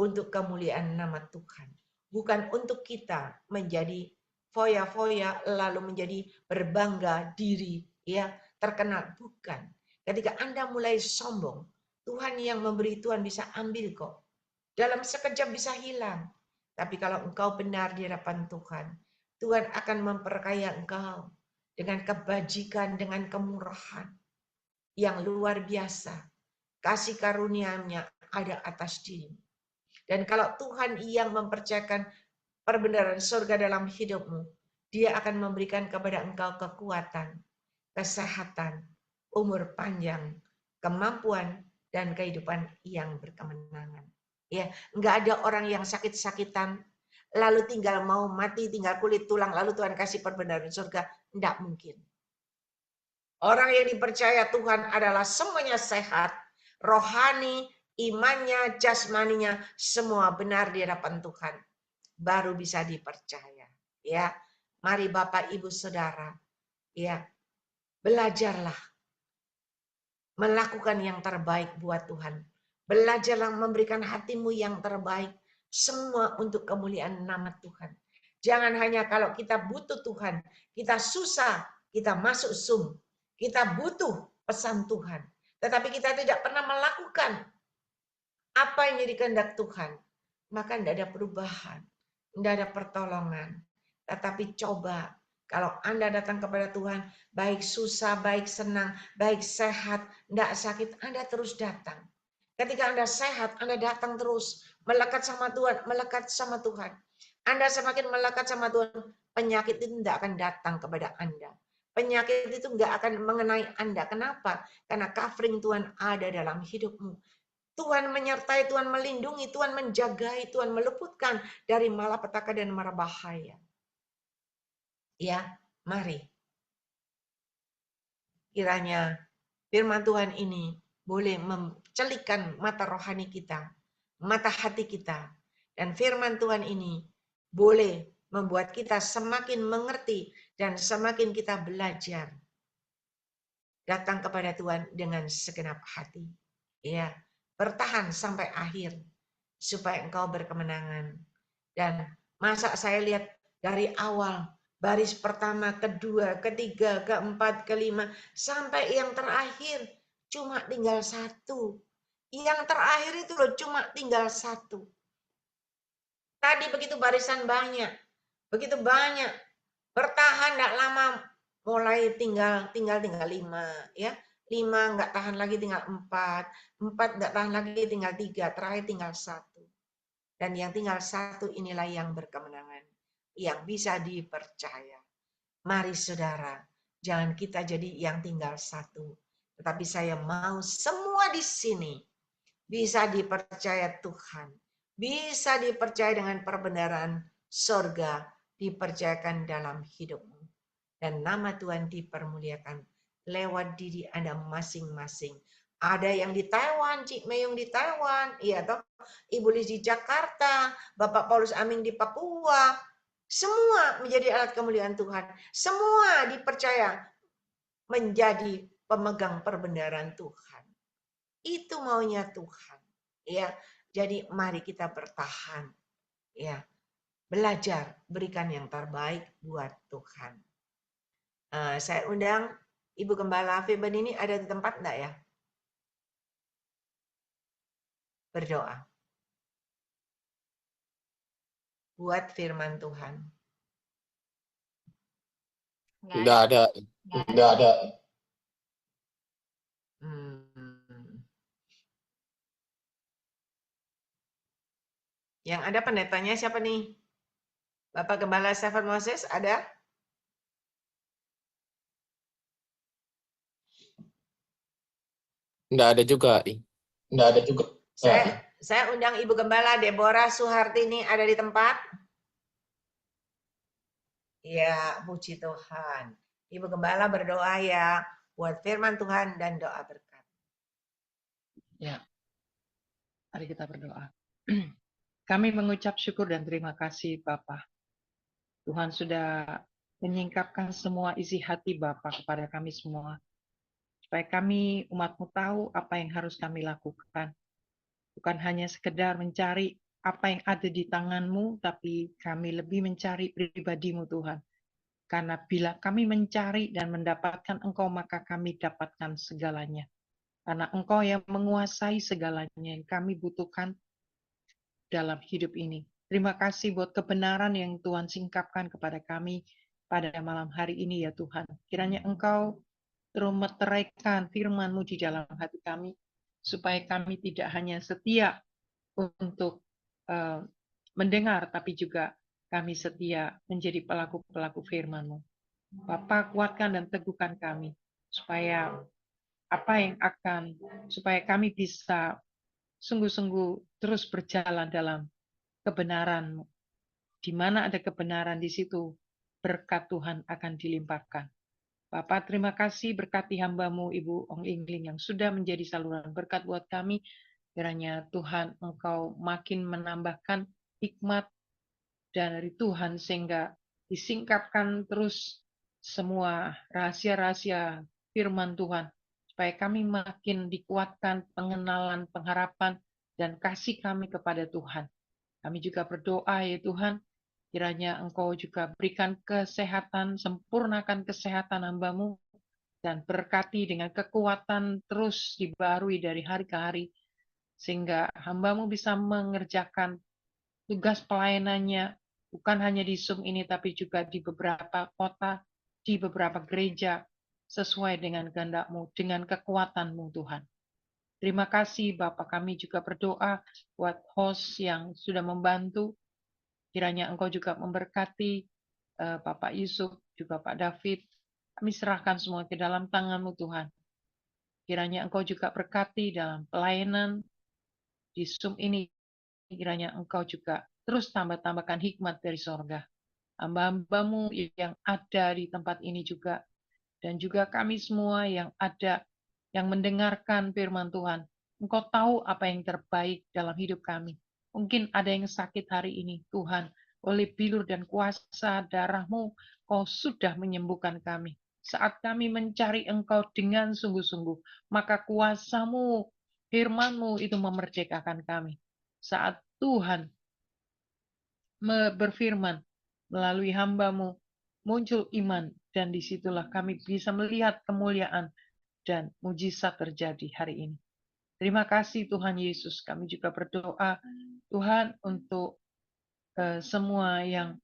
untuk kemuliaan nama Tuhan. Bukan untuk kita menjadi foya-foya lalu menjadi berbangga diri, ya, terkenal. Bukan. Ketika Anda mulai sombong, Tuhan yang memberi, Tuhan bisa ambil kok. Dalam sekejap bisa hilang. Tapi kalau engkau benar di hadapan Tuhan, Tuhan akan memperkaya engkau dengan kebajikan, dengan kemurahan yang luar biasa. Kasih karunia-Nya ada atas dirimu. Dan kalau Tuhan yang mempercayakan perbenaran surga dalam hidupmu, dia akan memberikan kepada engkau kekuatan, kesehatan, umur panjang, kemampuan, dan kehidupan yang berkemenangan. Ya, enggak ada orang yang sakit-sakitan, lalu tinggal mau mati, tinggal kulit tulang, lalu Tuhan kasih perbenaran surga. Enggak mungkin. Orang yang dipercaya Tuhan adalah semuanya sehat, rohani, imannya, jasmaninya, semua benar di hadapan Tuhan. Baru bisa dipercaya. Ya, mari Bapak, Ibu, Saudara, ya, belajarlah melakukan yang terbaik buat Tuhan. Belajarlah memberikan hatimu yang terbaik, semua untuk kemuliaan nama Tuhan. Jangan hanya kalau kita butuh Tuhan, kita susah, kita masuk Zoom, kita butuh pesan Tuhan. Tetapi kita tidak pernah melakukan apa yang jadi kehendak Tuhan, maka tidak ada perubahan, tidak ada pertolongan. Tetapi coba Kalau Anda datang kepada Tuhan, baik susah, baik senang, baik sehat, tidak sakit, Anda terus datang. Ketika Anda sehat, Anda datang terus, melekat sama Tuhan, melekat sama Tuhan. Anda semakin melekat sama Tuhan, penyakit itu tidak akan datang kepada Anda. Penyakit itu nggak akan mengenai Anda. Kenapa? Karena covering Tuhan ada dalam hidupmu. Tuhan menyertai, Tuhan melindungi, Tuhan menjagai, Tuhan meluputkan dari malapetaka dan mara bahaya. Ya, mari. Kiranya firman Tuhan ini boleh mencelikkan mata rohani kita, mata hati kita. Dan firman Tuhan ini boleh membuat kita semakin mengerti dan semakin kita belajar datang kepada Tuhan dengan segenap hati. Ya, bertahan sampai akhir supaya engkau berkemenangan. Dan masa saya lihat dari awal baris pertama, kedua, ketiga, keempat, kelima, sampai yang terakhir cuma tinggal satu. Yang terakhir itu loh cuma tinggal satu. Tadi begitu barisan banyak, begitu banyak, bertahan tidak lama, mulai tinggal 5 ya. 5 nggak tahan lagi tinggal 4 nggak tahan lagi tinggal 3, terakhir tinggal 1. Dan yang tinggal 1 inilah yang berkemenangan, yang bisa dipercaya. Mari saudara, jangan kita jadi yang tinggal 1. Tetapi saya mau semua di sini bisa dipercaya Tuhan. Bisa dipercaya dengan perbenaran sorga, dipercayakan dalam hidupmu. Dan nama Tuhan dipermuliakan lewat diri Anda masing-masing. Ada yang di Taiwan, Cik Meyung di Taiwan, iya toh, Ibu Liz di Jakarta, Bapak Paulus Aming di Papua. Semua menjadi alat kemuliaan Tuhan. Semua dipercaya menjadi pemegang perbenaran Tuhan. Itu maunya Tuhan. Ya, jadi mari kita bertahan. Ya, belajar, berikan yang terbaik buat Tuhan. Saya undang Ibu Gembala Feben ini ada di tempat enggak ya? Berdoa. Buat firman Tuhan. Enggak ada. Enggak ada. Yang ada pendetanya siapa nih? Bapak Gembala Stephen Moses ada? Enggak ada juga. Enggak ada juga. Saya undang Ibu Gembala Deborah Suhartini ada di tempat? Ya, puji Tuhan. Ibu Gembala berdoa ya buat firman Tuhan dan doa berkat. Ya, mari kita berdoa. Kami mengucap syukur dan terima kasih Bapa. Tuhan sudah menyingkapkan semua isi hati Bapa kepada kami semua. Supaya kami umat-Mu tahu apa yang harus kami lakukan. Bukan hanya sekedar mencari apa yang ada di tangan-Mu, tapi kami lebih mencari pribadi-Mu Tuhan. Karena bila kami mencari dan mendapatkan Engkau, maka kami dapatkan segalanya. Karena Engkau yang menguasai segalanya yang kami butuhkan dalam hidup ini. Terima kasih buat kebenaran yang Tuhan singkapkan kepada kami pada malam hari ini ya Tuhan. Kiranya Engkau terus meteraikan firman-Mu di dalam hati kami, supaya kami tidak hanya setia untuk mendengar, tapi juga kami setia menjadi pelaku-pelaku firman-Mu. Bapa, kuatkan dan teguhkan kami, supaya supaya kami bisa sungguh-sungguh terus berjalan dalam kebenaran-Mu. Di mana ada kebenaran, di situ berkat Tuhan akan dilimpahkan. Bapak, terima kasih berkati hamba-Mu Ibu Ong Ingling yang sudah menjadi saluran berkat buat kami. Kiranya Tuhan Engkau makin menambahkan hikmat dari Tuhan sehingga disingkapkan terus semua rahasia-rahasia firman Tuhan. Supaya kami makin dikuatkan pengenalan, pengharapan, dan kasih kami kepada Tuhan. Kami juga berdoa ya Tuhan, kiranya Engkau juga berikan kesehatan, sempurnakan kesehatan hamba-Mu, dan berkati dengan kekuatan terus dibarui dari hari ke hari, sehingga hamba-Mu bisa mengerjakan tugas pelayanannya bukan hanya di Zoom ini, tapi juga di beberapa kota, di beberapa gereja, sesuai dengan kehendak-Mu, dengan kekuatan-Mu Tuhan. Terima kasih Bapak, kami juga berdoa buat host yang sudah membantu. Kiranya Engkau juga memberkati Bapak Yusuf, juga Pak David. Kami serahkan semua ke dalam tangan-Mu Tuhan. Kiranya Engkau juga berkati dalam pelayanan di Zoom ini. Kiranya Engkau juga terus tambahkan hikmat dari sorga. Hamba-hambamu yang ada di tempat ini juga. Dan juga kami semua yang ada, yang mendengarkan firman Tuhan. Engkau tahu apa yang terbaik dalam hidup kami. Mungkin ada yang sakit hari ini, Tuhan. Oleh bilur dan kuasa darah-Mu, Kau sudah menyembuhkan kami. Saat kami mencari Engkau dengan sungguh-sungguh, maka kuasa-Mu, firman-Mu itu memerdekakan kami. Saat Tuhan berfirman melalui hamba-Mu, muncul iman, dan disitulah kami bisa melihat kemuliaan dan mujizat terjadi hari ini. Terima kasih Tuhan Yesus. Kami juga berdoa Tuhan untuk semua yang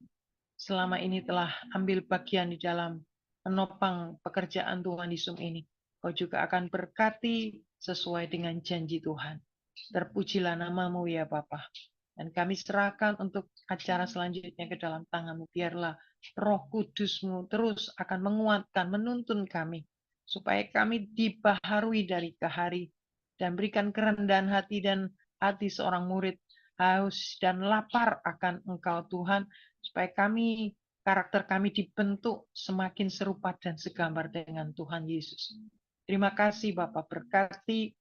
selama ini telah ambil bagian di dalam menopang pekerjaan Tuhan di Zoom ini. Kau juga akan berkati sesuai dengan janji Tuhan. Terpujilah nama-Mu ya Bapa. Dan kami serahkan untuk acara selanjutnya ke dalam tangan-Mu. Biarlah Roh Kudus-Mu terus akan menguatkan, menuntun kami. Supaya kami dibaharui dari ke hari. Dan berikan kerendahan hati dan hati seorang murid. Haus dan lapar akan Engkau Tuhan. Supaya kami, karakter kami dibentuk semakin serupa dan segambar dengan Tuhan Yesus. Terima kasih Bapak, berkati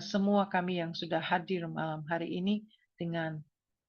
semua kami yang sudah hadir malam hari ini dengan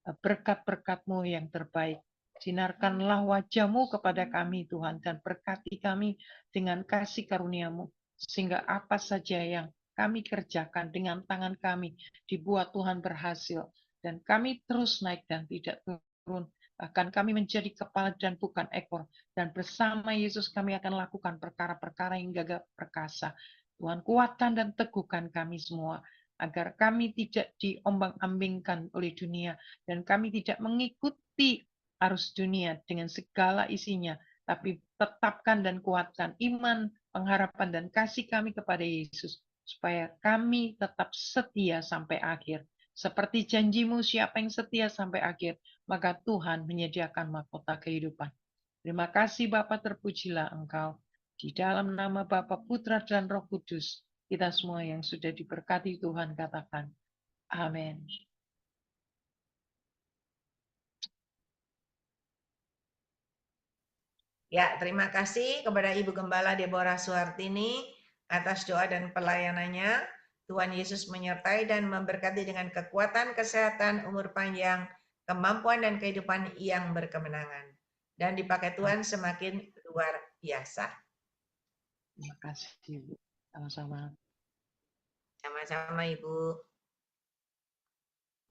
berkat-berkat-Mu yang terbaik. Sinarkanlah wajah-Mu kepada kami Tuhan dan berkati kami dengan kasih karunia-Mu. Sehingga apa saja yang kami kerjakan dengan tangan kami dibuat Tuhan berhasil. Dan kami terus naik dan tidak turun. Bahkan kami menjadi kepala dan bukan ekor. Dan bersama Yesus kami akan lakukan perkara-perkara yang gagah perkasa. Tuhan kuatkan dan teguhkan kami semua. Agar kami tidak diombang-ambingkan oleh dunia. Dan kami tidak mengikuti arus dunia dengan segala isinya. Tapi tetapkan dan kuatkan iman, pengharapan, dan kasih kami kepada Yesus. Supaya kami tetap setia sampai akhir. Seperti janji-Mu, siapa yang setia sampai akhir, maka Tuhan menyediakan mahkota kehidupan. Terima kasih Bapa, terpujilah Engkau. Di dalam nama Bapa, Putra, dan Roh Kudus, kita semua yang sudah diberkati Tuhan katakan, amin. Ya, terima kasih kepada Ibu Gembala Deborah Suhartini atas doa dan pelayanannya. Tuhan Yesus menyertai dan memberkati dengan kekuatan, kesehatan, umur panjang, kemampuan dan kehidupan yang berkemenangan. Dan dipakai Tuhan semakin luar biasa. Terima kasih Ibu. Sama-sama. Sama-sama Ibu.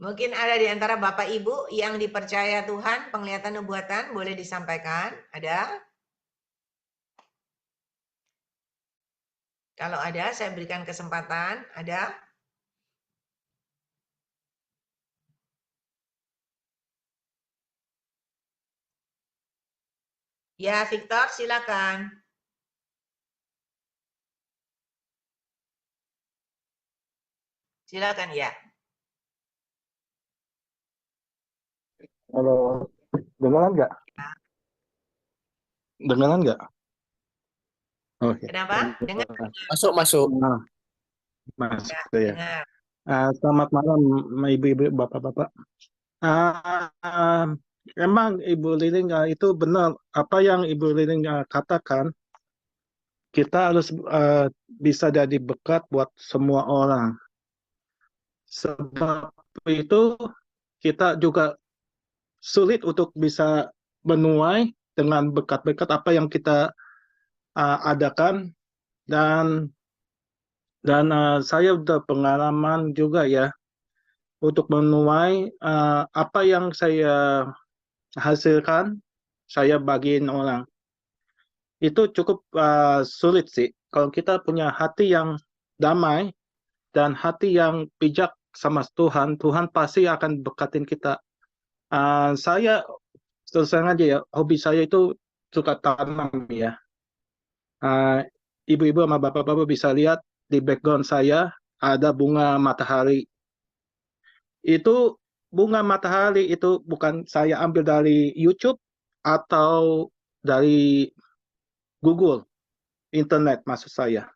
Mungkin ada di antara Bapak Ibu yang dipercaya Tuhan penglihatan nubuatan, boleh disampaikan? Ada? Kalau ada, saya berikan kesempatan. Ada? Ya, Victor, silakan. Silakan, ya. Halo, dengaran nggak? Dengaran nggak? Oke. Kenapa? Dengar. Masuk. Nah, Mas, Ya, ya. dengar. Selamat malam, ibu-ibu, bapak-bapak. Emang Ibu Liling itu benar apa yang Ibu Liling katakan. Kita harus bisa jadi berkat buat semua orang. Sebab itu kita juga sulit untuk bisa menuai dengan berkat-berkat apa yang kita adakan, dan saya udah pengalaman juga ya untuk menuai apa yang saya hasilkan, saya bagiin orang. Itu cukup sulit sih. Kalau kita punya hati yang damai dan hati yang bijak sama Tuhan, Tuhan pasti akan berkatin kita. Saya terus terang aja ya, hobi saya itu suka tanam ya. Ibu-ibu sama bapak-bapak bisa lihat di background saya ada bunga matahari. Itu bunga matahari itu bukan saya ambil dari YouTube atau dari Google, internet maksud saya.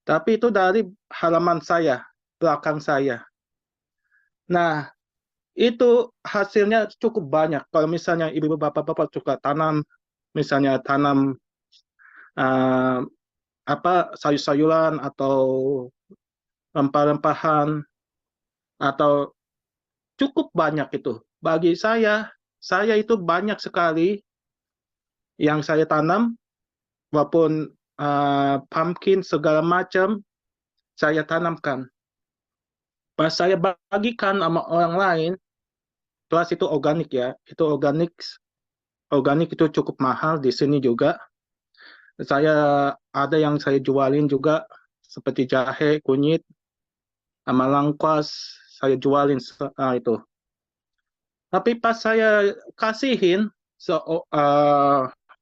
Tapi itu dari halaman saya, belakang saya. Nah, itu hasilnya cukup banyak. Kalau misalnya ibu-ibu bapak-bapak suka tanam, misalnya tanam eh, sayur-sayuran atau rempah-rempahan atau cukup banyak itu. Bagi saya itu banyak sekali yang saya tanam, walaupun pumpkin segala macam saya tanamkan. Pas saya bagikan sama orang lain, plus itu organik ya, itu organik itu cukup mahal di sini juga. Ada yang saya jualin juga seperti jahe, kunyit, sama lengkuas saya jualin itu. Tapi pas saya kasihin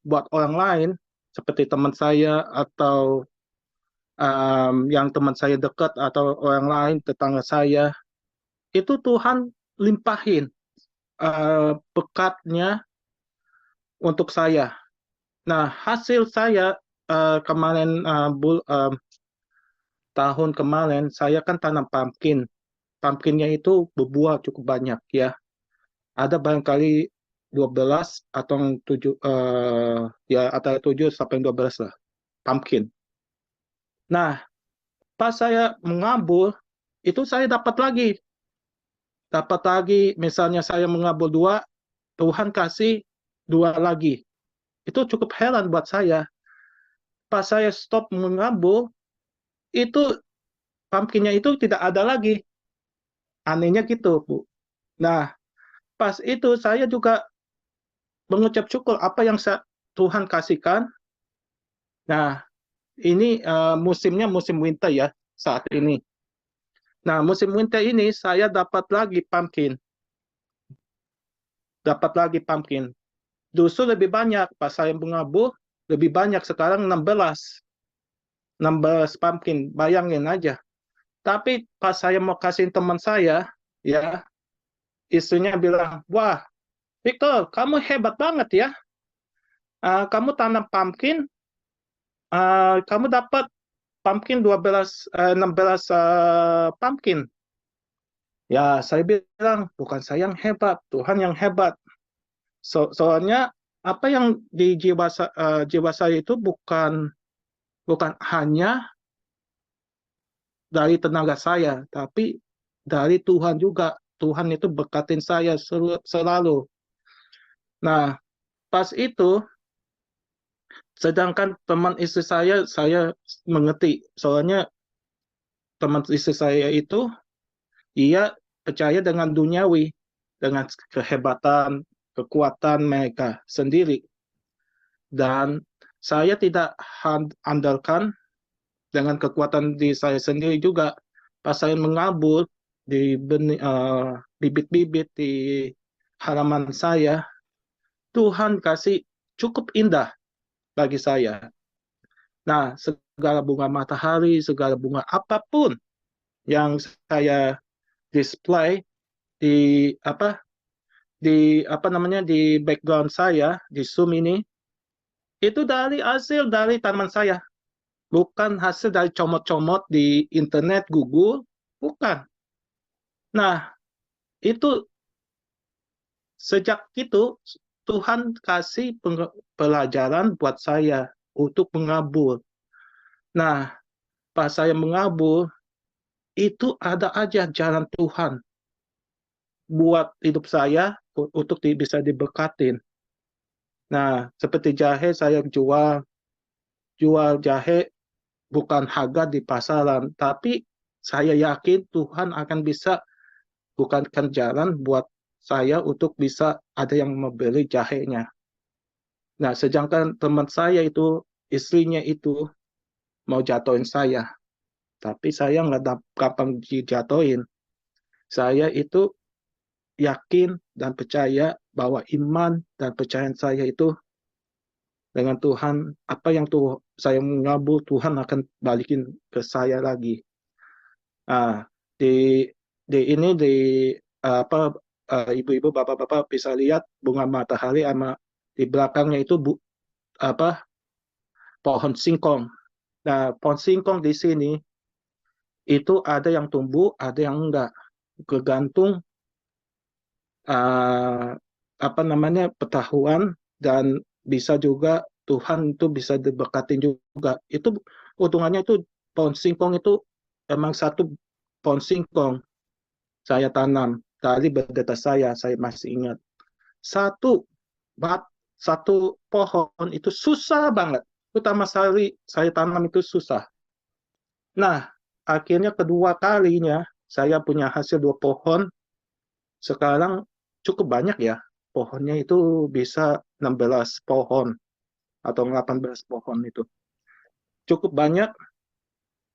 buat orang lain seperti teman saya atau yang teman saya dekat atau orang lain tetangga saya, itu Tuhan limpahin berkatnya untuk saya. Nah, hasil saya kemarin tahun kemarin saya kan tanam pumpkin. Pumpkinnya itu berbuah cukup banyak ya. Ada barangkali 12 atau 7 ya antara 7 sampai 12 lah pumpkin. Nah, pas saya mengabul itu saya dapat lagi misalnya saya mengabul 2, Tuhan kasih 2 lagi. Itu cukup heran buat saya. Pas saya stop mengabul, itu pumpkinnya itu tidak ada lagi. Anehnya gitu, Bu. Nah, pas itu saya juga mengucap syukur apa yang Tuhan kasihkan. Nah, ini musimnya musim winter ya saat ini. Nah, musim winter ini saya dapat lagi pumpkin. Justru lebih banyak pas saya mengabul, lebih banyak sekarang 16 pumpkin, bayangin aja. Tapi pas saya mau kasih teman saya, ya istrinya bilang, wah Victor, kamu hebat banget ya. Kamu tanam pumpkin, kamu dapat pumpkin 16 pumpkin. Ya, saya bilang, bukan saya yang hebat, Tuhan yang hebat. Soalnya apa yang di jiwa saya itu bukan hanya dari tenaga saya, tapi dari Tuhan juga. Tuhan itu berkatin saya selalu. Nah, pas itu, sedangkan teman istri saya mengerti. Soalnya teman istri saya itu, ia percaya dengan duniawi, dengan kehebatan, kekuatan mereka sendiri. Dan saya tidak andalkan dengan kekuatan di saya sendiri juga. Pas saya mengabul di bibit-bibit di halaman saya, Tuhan kasih cukup indah bagi saya. Nah, segala bunga matahari, segala bunga apapun yang saya display di di background saya di Zoom ini, itu hasil dari tanaman saya. Bukan hasil dari comot-comot di internet, Google, bukan. Nah, itu sejak itu Tuhan kasih pelajaran buat saya untuk mengabul. Nah, pas saya mengabul, itu ada aja jalan Tuhan buat hidup saya untuk bisa diberkatin. Nah, seperti jahe saya jual jahe bukan harga di pasaran, tapi saya yakin Tuhan akan bisa bukankan jalan buat saya untuk bisa ada yang membeli jahenya. Nah, sedangkan teman saya itu, istrinya itu mau jatuhin saya. Tapi saya nggak gampang dijatuhin. Saya itu yakin dan percaya bahwa iman dan percayaan saya itu dengan Tuhan, apa yang saya mengabul, Tuhan akan balikin ke saya lagi. Di ibu-ibu, bapak-bapak bisa lihat bunga matahari sama di belakangnya itu pohon singkong. Nah, pohon singkong di sini itu ada yang tumbuh, ada yang enggak, tergantung pengetahuan, dan bisa juga Tuhan itu bisa diberkatin juga. Itu utungannya itu pohon singkong itu emang satu pohon singkong saya tanam dari berdeta saya masih ingat. Satu pohon itu susah banget. Pertama kali saya tanam itu susah. Nah, akhirnya kedua kalinya saya punya hasil 2 pohon. Sekarang cukup banyak ya. Pohonnya itu bisa 16 pohon atau 18 pohon itu. Cukup banyak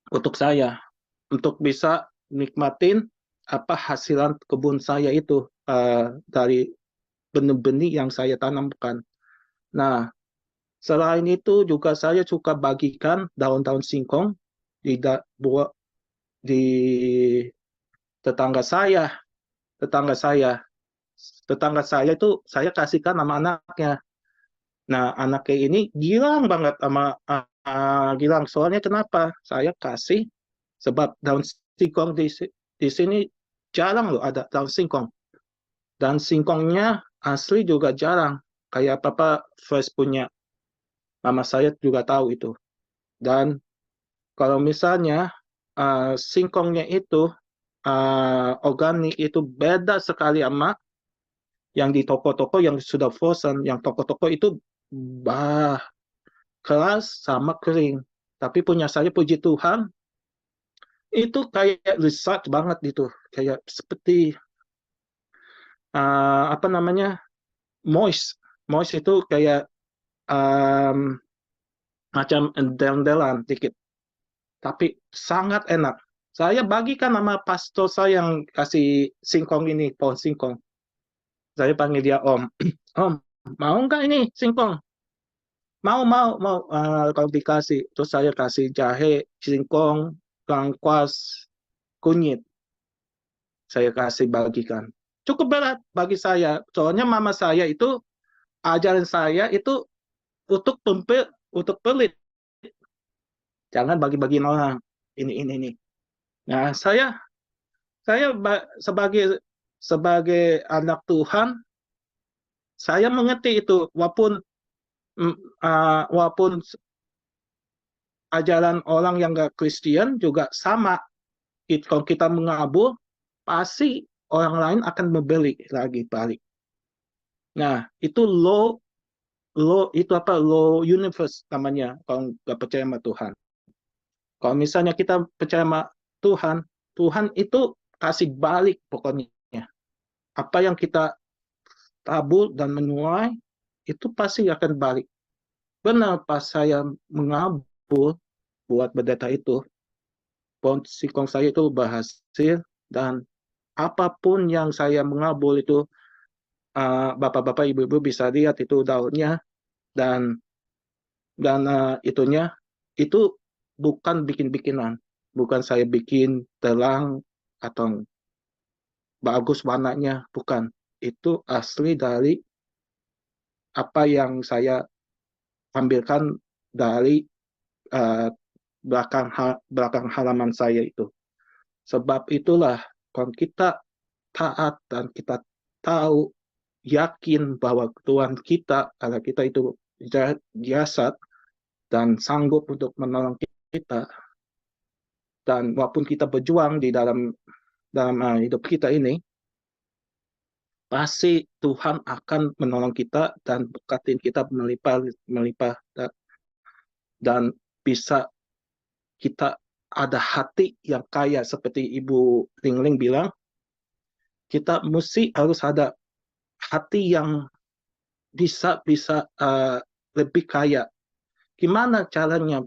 untuk saya, untuk bisa nikmatin apa hasilan kebun saya itu dari benih-benih yang saya tanamkan. Nah, selain itu juga saya suka bagikan daun-daun singkong di tetangga saya. Tetangga saya itu saya kasihkan sama anaknya. Nah, anaknya ini gilang banget sama gilang. Soalnya kenapa? Saya kasih sebab daun singkong di sini jarang loh ada daun singkong. Dan singkongnya asli juga jarang. Kayak Papa Fresh punya. Mama saya juga tahu itu. Dan kalau misalnya singkongnya itu organik itu beda sekali sama yang di toko-toko yang sudah frozen. Yang toko-toko itu keras sama kering. Tapi punya saya, puji Tuhan, itu kayak research banget gitu. Kayak seperti moist. Moist itu kayak macam endel-endelan dikit. Tapi sangat enak. Saya bagikan sama pastor saya yang kasih singkong ini, pohon singkong. Saya panggil dia Om. Om, mau nggak ini singkong? Mau. Kalau dikasih. Terus saya kasih jahe, singkong, lengkuas, kunyit. Saya kasih bagikan. Cukup berat bagi saya. Soalnya mama saya itu ajaran saya itu untuk pelit. Jangan bagi-bagiin orang. Ini. Nah, saya sebagai anak Tuhan, saya mengerti itu. Walaupun ajaran orang yang nggak Kristen juga sama. Kalau kita mengabul, pasti orang lain akan membeli lagi balik. Nah, itu law universe namanya kalau nggak percaya sama Tuhan. Kalau misalnya kita percaya sama Tuhan, Tuhan itu kasih balik pokoknya. Apa yang kita tabur dan menuai, itu pasti akan balik. Benar, pas saya mengabul buat berdeta itu, pohon singkong saya itu berhasil, dan apapun yang saya mengabul itu, bapak-bapak, ibu-ibu bisa lihat itu daunnya, dan itunya, itu bukan bikin-bikinan. Bukan saya bikin telang atau bagus warnanya, bukan. Itu asli dari apa yang saya ambilkan dari belakang halaman saya itu. Sebab itulah kalau kita taat dan kita tahu, yakin bahwa Tuhan kita, kalau kita itu jasad dan sanggup untuk menolong kita, dan walaupun kita berjuang di dalam hidup kita ini, pasti Tuhan akan menolong kita dan berkatin kita melimpah, dan bisa kita ada hati yang kaya seperti Ibu Ling bilang. Kita harus ada hati yang bisa lebih kaya. Gimana caranya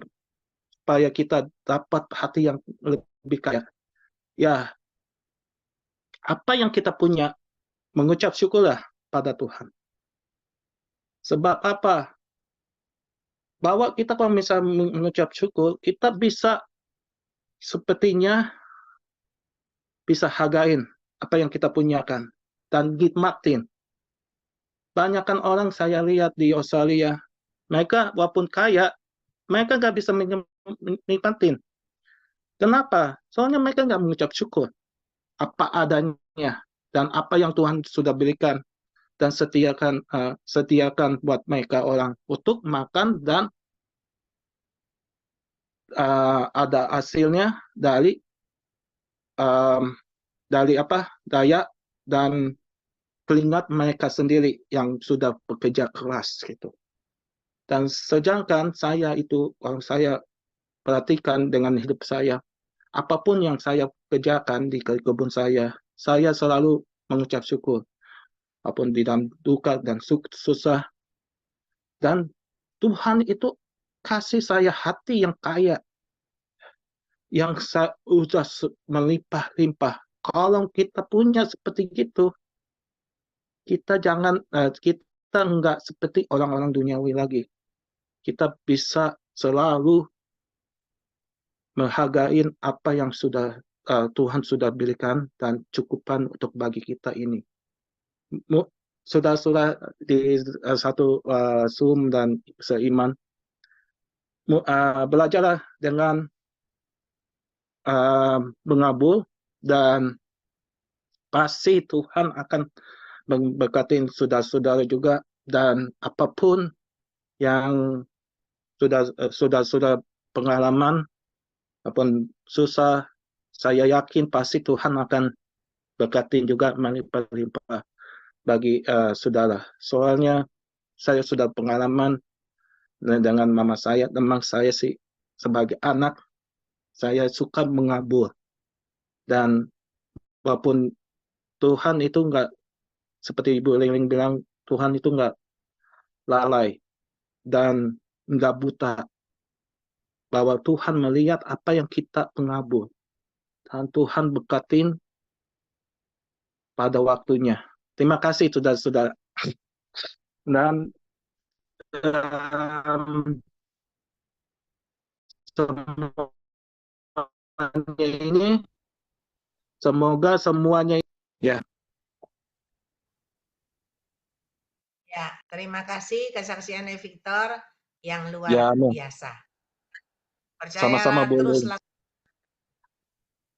supaya kita dapat hati yang lebih kaya? Ya, apa yang kita punya, mengucap syukurlah. pada Tuhan. Sebab apa? Bahwa kita kalau misalnya mengucap syukur, kita bisa sepertinya bisa hargain apa yang kita punyakan dan nikmatin. Banyakkan orang saya lihat di Australia, mereka walaupun kaya, mereka nggak bisa menikmatin. Kenapa? Soalnya mereka nggak mengucap syukur apa adanya dan apa yang Tuhan sudah berikan dan sediakan buat mereka orang untuk makan dan ada hasilnya dari daya dan keringat mereka sendiri yang sudah bekerja keras gitu. Dan sedangkan saya itu, kalau saya perhatikan dengan hidup saya, apapun yang saya kerjakan di kebun saya selalu mengucap syukur. Apapun di dalam duka dan susah. Dan Tuhan itu kasih saya hati yang kaya, yang sudah melimpah-limpah. Kalau kita punya seperti itu, kita nggak seperti orang-orang duniawi lagi. Kita bisa selalu menghargai apa yang sudah Tuhan sudah berikan dan cukupan untuk bagi kita ini. Saudara-saudara di satu Zoom dan seiman, belajarlah dengan mengabul dan pasti Tuhan akan memberkati saudara-saudara juga, dan apapun yang sudah pengalaman apapun susah, saya yakin pasti Tuhan akan berkati juga melimpah-limpah bagi saudara. Soalnya saya sudah pengalaman dengan mama saya, memang saya sih sebagai anak saya suka mengabul, dan walaupun Tuhan itu nggak seperti Ibu Ling bilang, Tuhan itu nggak lalai dan nggak buta, bahwa Tuhan melihat apa yang kita mengabul dan Tuhan berkatin pada waktunya. Terima kasih saudara-saudara. Dan semoga semuanya ya. Ya, terima kasih kesaksiannya Victor yang luar Ya, biasa. sama-sama Percayalah, terus boleh.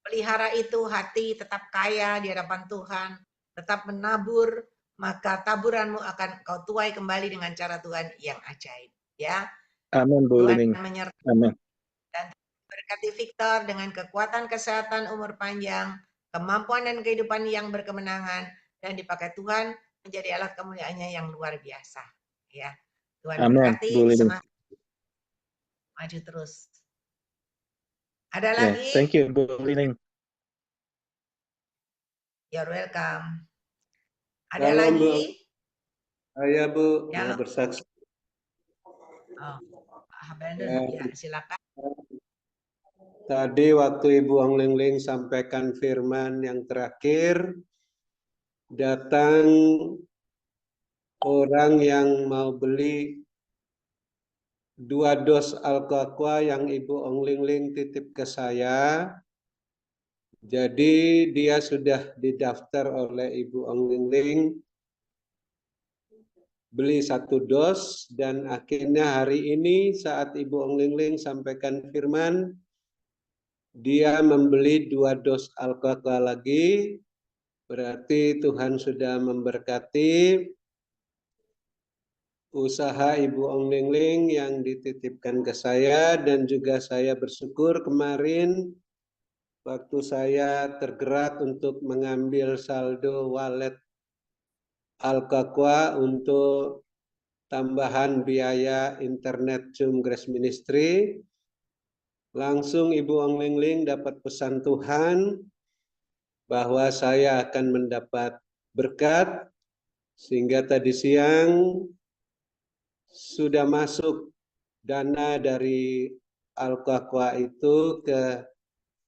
pelihara itu hati tetap kaya di hadapan Tuhan, tetap menabur, maka taburanmu akan kau tuai kembali dengan cara Tuhan yang ajaib. Ya, Amin, Bu Tuhan Lining. menyertai Amin. dan berkati Victor dengan kekuatan, kesehatan, umur panjang, kemampuan dan kehidupan yang berkemenangan, dan dipakai Tuhan menjadi alat kemuliaannya yang luar biasa. Ya, Tuhan Amin, berkati, Bu Lining. semangat, maju terus. Ada Yeah, lagi? thank you, Bu Lining. You're welcome. Ada Halo, lagi? Bu. Saya Bu, Ya, mau bersaksi. Oh, Pak Habelden, ya silakan. Tadi waktu Ibu Ong Ling Ling sampaikan firman yang terakhir, datang orang yang mau beli 2 dos Al-Qaqwa yang Ibu Ong Ling Ling titip ke saya. Jadi dia sudah didaftar oleh Ibu Ong Ling Ling beli 1 dos, dan akhirnya hari ini saat Ibu Ong Ling Ling sampaikan firman, dia membeli 2 dos Al-Qaqwa lagi. Berarti Tuhan sudah memberkati usaha Ibu Ong Ling Ling yang dititipkan ke saya, dan juga saya bersyukur kemarin waktu saya tergerak untuk mengambil saldo wallet Al-Qaqwa untuk tambahan biaya internet Zoom Grace Ministry, langsung Ibu Ong Ling Ling dapat pesan Tuhan bahwa saya akan mendapat berkat, sehingga tadi siang sudah masuk dana dari Al-Qaqwa itu ke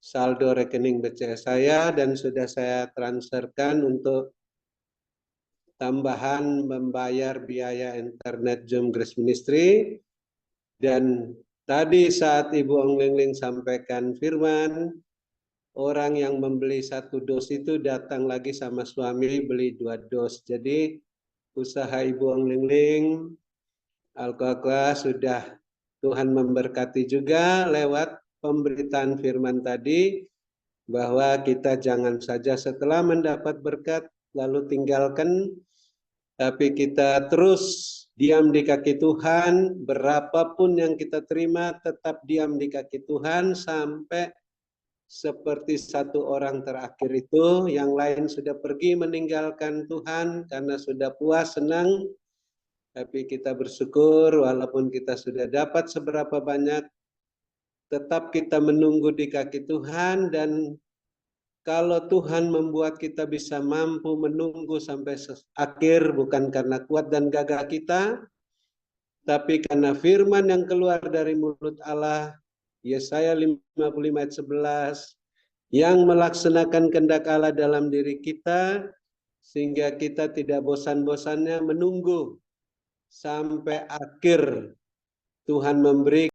saldo rekening BCA saya, dan sudah saya transferkan untuk tambahan membayar biaya internet Zoom Grace Ministry. Dan tadi saat Ibu Ong Lingling sampaikan firman, orang yang membeli 1 dos itu datang lagi sama suami beli 2 dos. Jadi usaha Ibu Ong Lingling, Al-Qaqah sudah Tuhan memberkati juga lewat pemberitaan firman tadi, bahwa kita jangan saja setelah mendapat berkat lalu tinggalkan, tapi kita terus diam di kaki Tuhan, berapapun yang kita terima tetap diam di kaki Tuhan sampai seperti 1 orang terakhir itu, yang lain sudah pergi meninggalkan Tuhan karena sudah puas, senang, tapi kita bersyukur walaupun kita sudah dapat seberapa banyak, tetap kita menunggu di kaki Tuhan. Dan kalau Tuhan membuat kita bisa mampu menunggu sampai akhir, bukan karena kuat dan gagah kita, tapi karena firman yang keluar dari mulut Allah, Yesaya 55 ayat 11, yang melaksanakan kehendak Allah dalam diri kita, sehingga kita tidak bosan-bosannya menunggu sampai akhir Tuhan memberi